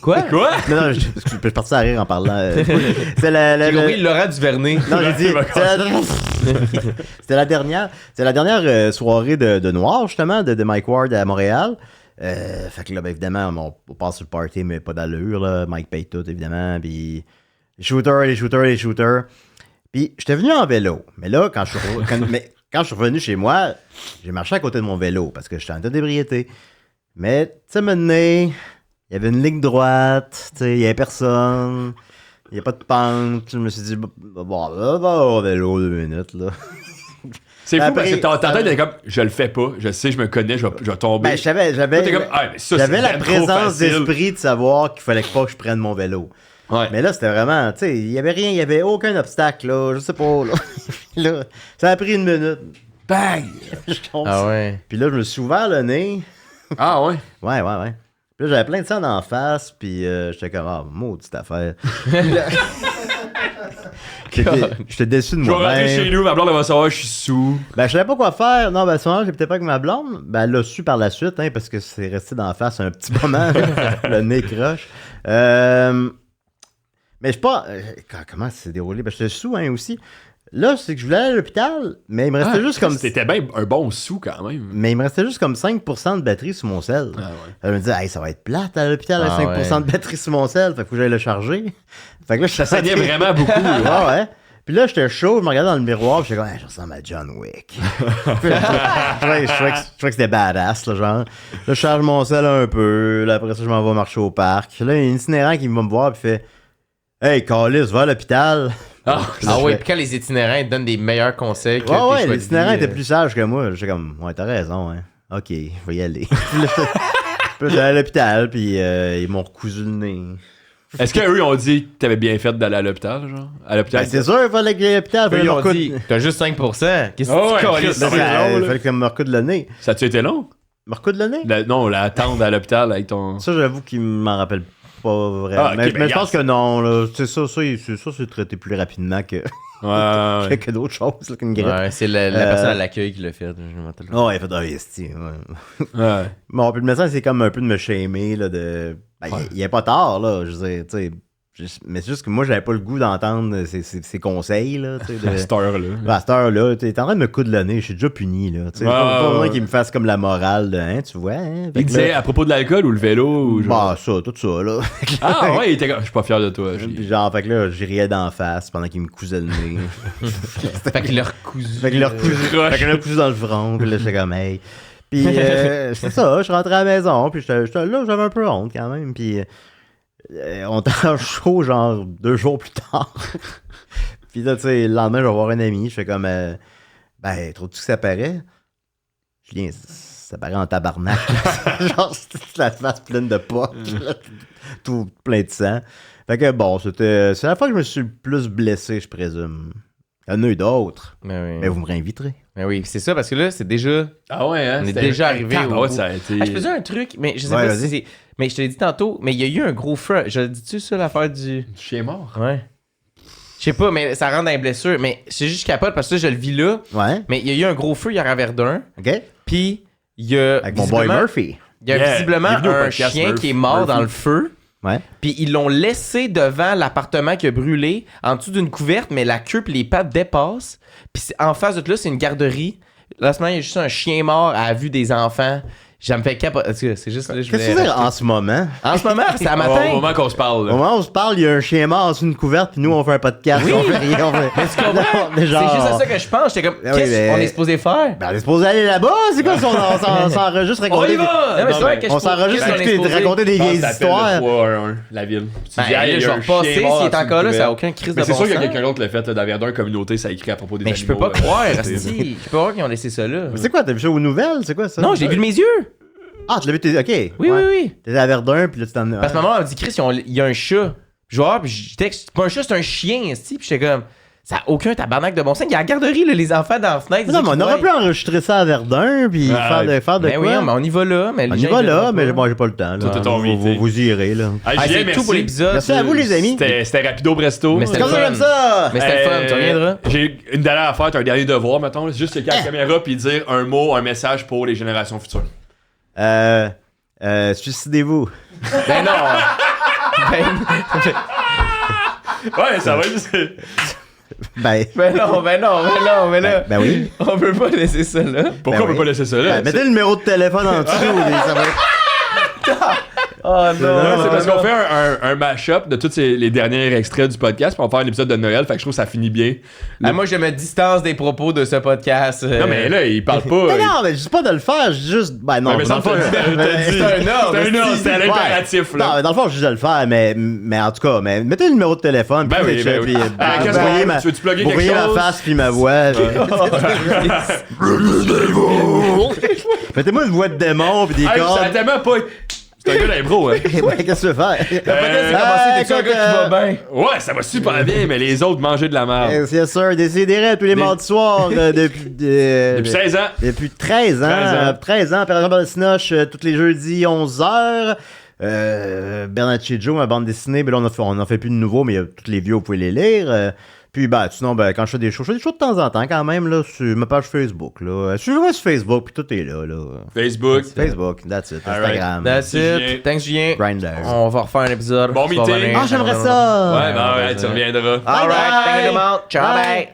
Quoi? Quoi? Non, je peux partir à rire en parlant. C'est J'ai compris Laurent Duvernay. Non, j'ai dit. C'était la dernière soirée de Noir, justement, de Mike Ward à Montréal. Fait que là, ben, évidemment, on passe sur le party, mais pas d'allure, là. Mike paye tout, évidemment. Puis les shooters. Puis j'étais venu en vélo. Mais là, quand je suis revenu chez moi, j'ai marché à côté de mon vélo parce que j'étais en état d'ébriété. Mais, tu sais, maintenant, il y avait une ligne droite, tu sais, il n'y avait personne. Il n'y a pas de pente. Je me suis dit, bon, là, au vélo 2 minutes, là. C'est fou Après, parce que ta tête est comme, je le fais pas, je sais, je me connais, je vais tomber. Ben, j'avais la présence d'esprit de savoir qu'il fallait pas que je prenne mon vélo. Ouais. Mais là, c'était vraiment, tu sais, il y avait rien, il y avait aucun obstacle, là, je sais pas, là. Là, ça a pris 1 minute. Bang! Ah ouais. Puis là, je me suis ouvert le nez. Ah ouais? Ouais. Puis là, j'avais plein de sang en face, puis j'étais comme, ah, maudite affaire. J'étais déçu de Je vais rentrer chez moi-même. nous, ma blonde elle va savoir je suis sous. Ben, je savais pas quoi faire. Non, ben, à ce moment-là, j'étais peut-être pas avec ma blonde. Ben, elle l'a su par la suite, hein, parce que c'est resté d'en face un petit moment. Le nez croche. Mais je sais pas. Comment ça s'est déroulé? Ben, j'étais sous, hein, aussi. Là, c'est que je voulais aller à l'hôpital, mais il me restait juste comme. C'était bien un bon sou quand même. Mais il me restait juste comme 5% de batterie sur mon sel. Ah ouais. Elle me dit, hey, ça va être plate à l'hôpital, Ah 5% ouais. de batterie sur mon sel. Fait que faut que j'aille le charger. Fait que là, Ça saignait vraiment beaucoup. Là. Ouais. Puis là, j'étais chaud, je me regardais dans le miroir, puis j'étais comme, hey, je ressemble à John Wick. je trouvais que c'était badass, là, genre. Là, je charge mon sel un peu, là, après ça, je m'en vais marcher au parc. Là, il y a un itinérant qui va me voir, puis fait, hey, Calis, va à l'hôpital. Ah, Ah ouais, puis quand les itinérants ils te donnent des meilleurs conseils que Ouais, tes choix de l'itinérant vie, était plus sage que moi. J'étais comme, ouais, t'as raison, hein. Ok, je vais y aller. Puis là, j'allais à l'hôpital, puis ils m'ont recousu le nez. Est-ce qu'eux ont dit que t'avais bien fait d'aller à l'hôpital, genre? À l'hôpital? Ben, c'est sûr, il fallait que j'aille à l'hôpital. Eux, Fallait ils me ont recoudre. dit, t'as juste 5%. Qu'est-ce que Oh, tu ouais, calisses? Chris, ça va être long, Il là. fallait que me recoudre le nez. Ça a-tu été long? Me recoudre le nez? Non, l'attendre à l'hôpital avec ton... Ça, j'avoue qu'il m'en rappelle pas vraiment. Ah, ok, mais ben, je pense que non, là. C'est ça, c'est traité plus rapidement que, Ouais. que d'autres choses, là, qu'une grippe. Ouais, c'est la personne à l'accueil qui l'a fait. Je me rappelle. Oh, il a fait un esti, ouais. Ouais. Bon, puis le médecin, c'est comme un peu de me shamer, là, de... Ben, il est pas tard, là, je veux dire, tu sais... Mais c'est juste que moi, j'avais pas le goût d'entendre ses conseils, là, tu sais, À cette heure-là. À cette heure-là, t'es en train de me coudre le nez, je suis déjà puni, là. Tu sais, pas besoin qu'il me fasse comme la morale de, hein, tu vois, hein. Fait Il que disait là, à propos de l'alcool ou le vélo ou genre... bah, ça, tout ça, là. Ah ouais, il était comme, je suis pas fier de toi. Puis genre, fait que là, j'y riais d'en face pendant qu'il me cousait le nez. Fait qu'il l'a recousu. Fait qu'il l'a recousu dans le front, puis là, j'étais comme, hey. Puis c'est ça, je suis rentré à la maison, puis j'étais là, j'avais un peu honte quand même, puis on était en show, genre, 2 jours plus tard. Puis là, tu sais, le lendemain, je vais voir un ami, je fais comme, ben, trouves-tu que ça paraît? Julien, ça paraît en tabarnak. Genre, c'est la face pleine de pocs, là, tout plein de sang. Fait que bon, c'est la fois que je me suis le plus blessé, je présume. Il y en a eu d'autres, mais vous me réinviterez. Mais oui, c'est ça, parce que là, c'est déjà... Ah ouais, hein? On est déjà arrivé au ouais, bout. ça a été... Ah, je faisais un truc, mais je sais Ouais, pas vas-y. si c'est... Mais je te l'ai dit tantôt, mais il y a eu un gros feu. Je le dis-tu, ça, l'affaire du... Chien mort. Ouais. Je sais pas, mais ça rentre dans les blessures. Mais c'est juste que je capote parce que là, je le vis là. Ouais, Mais il y a eu un gros feu hier à Verdun. ok? Puis il y a... Avec mon boy visiblement- Murphy. Il y a Yeah, visiblement il est venu au un podcast, chien qui est mort Murphy. dans le feu. Ouais. Puis ils l'ont laissé devant l'appartement qui a brûlé, en dessous d'une couverte, mais la queue pis les pattes dépassent. Puis en face de là, c'est une garderie. Là, ce moment, il y a juste un chien mort à la vue des enfants. Ça me fait capoter. C'est juste là, je Qu'est-ce que tu veux voulais... dire en ce moment? En ce moment, c'est à Au matin. moment qu'on se parle. Au là. moment où on se parle, il y a un chien mort sous une couverte, puis nous, on fait un podcast. Oui. On fait rien. On fait... Mais tu comprends? Non, mais genre- C'est juste à ça que je pense. J'étais comme, Ah oui, qu'est-ce mais- qu'on est supposé faire? Ben, on est supposé aller là-bas. C'est quoi si on s'enregistre On raconter y va! Non, mais c'est vrai que je On pense- s'enregistre qu'est-ce qu'on est écouter- supposé- raconter des Je pense vieilles que t'appelles histoires. le 3-1, la ville. Tu Ben, dis, hey, là, il y je a vais un repasser. chien mort S'il est en dessous encore là, d'une ça n'a couverte. aucun crise de Mais c'est bon sûr qu'il y a sens. quelqu'un d'autre qui l'a fait. Dans Verdun communauté, ça a écrit à propos des Mais je peux animaux. pas croire, C'est- Asti. Je peux pas croire qu'ils ont laissé ça là. C'est quoi, t'as vu ça aux nouvelles? C'est quoi ça? Non, je l'ai vu de mes yeux. Ah, tu l'as vu, ok. Oui, oui, oui. T'étais à Verdun, puis là, tu t'en Parce que maman m'a dit, Chris, il y a un chat. Je vois, puis je texte, c'est pas un chat, c'est un chien, esti. Puis j'étais comme, ça a aucun tabarnak de bon sens. Il y a la garderie, là, les enfants dans la fenêtre. Non, mais on aurait pu pu enregistrer ça à Verdun, puis faire de Mais oui, quoi? mais on y va là. Mais On les y gens, va ils là, viendront mais pas. bon, j'ai pas le temps. Toi, Là. t'as ton meeting. Vous irez, là. Ah, Ah, Julien, c'est tout merci. pour l'épisode. Merci à vous, les amis. C'était rapido presto. Mais c'était C'est comme ça que j'aime ça! Mais c'était le fun, tu reviendras. J'ai une dernière affaire, t'as un dernier devoir, mettons. C'est juste checker la caméra puis dire un mot, un message pour les générations futures. Suicidez-vous. Ben non. Ouais, ça va être. Ben non, mais là. ben oui. On peut pas laisser ça là. Pourquoi Ben on peut oui. pas laisser ça là? Ben, mettez le numéro de téléphone en dessous, et ça va être... Oh non. Non, c'est parce qu'on fait un mash-up de tous les derniers extraits du podcast, puis on va faire un épisode de Noël, fait que je trouve que ça finit bien. Moi, je me distance des propos de ce podcast. Non, mais là, il parle pas. Non, mais je dis pas de le faire, je dis juste... Ben non, Ouais, mais dans ça, le fond... t'as dit. C'est un ordre. C'est un ordre, c'est à l'impératif, Non, là. mais dans le fond, je dis de le faire, mais en tout cas, mais mettez le numéro de téléphone, Ben puis oui, ben oui. puis, Ah, qu'est-ce vous voyez qu'on- tu veux-tu plugger vous quelque voyez chose? ma face puis ma voix. Mettez-moi une voix de démon puis des Hey, ça a cordes. tellement pas. C'est un gars d'impro, hein. Ouais, qu'est-ce que tu veux faire? T'es un écoute, gars qui va bien. Ouais, ça va super bien, mais les autres mangeaient de la merde. Yes, sir, Décidérez tous les mardis soirs Depuis 16 ans. Depuis 13 ans. 13 ans, par exemple, le Sinoche, tous les jeudis, 11h. Bernacchi Joe, ma bande dessinée, ben là, on en fait plus de nouveaux, mais tous les vieux, vous pouvez les lire. Puis, sinon, quand je fais des shows de temps en temps, quand même, là, sur ma page Facebook, là. Suivez-moi sur Facebook, puis tout est là, là. Facebook. Facebook, that's it. All right. Instagram. That's Julien. it. Thanks, Julien. Grindr. On va refaire un épisode. Bon Tu vas meeting. revenir. Ah, j'aimerais ça! Ouais, non, ouais, tu reviendras. All right. Thank you, tout le monde. Ciao, bye.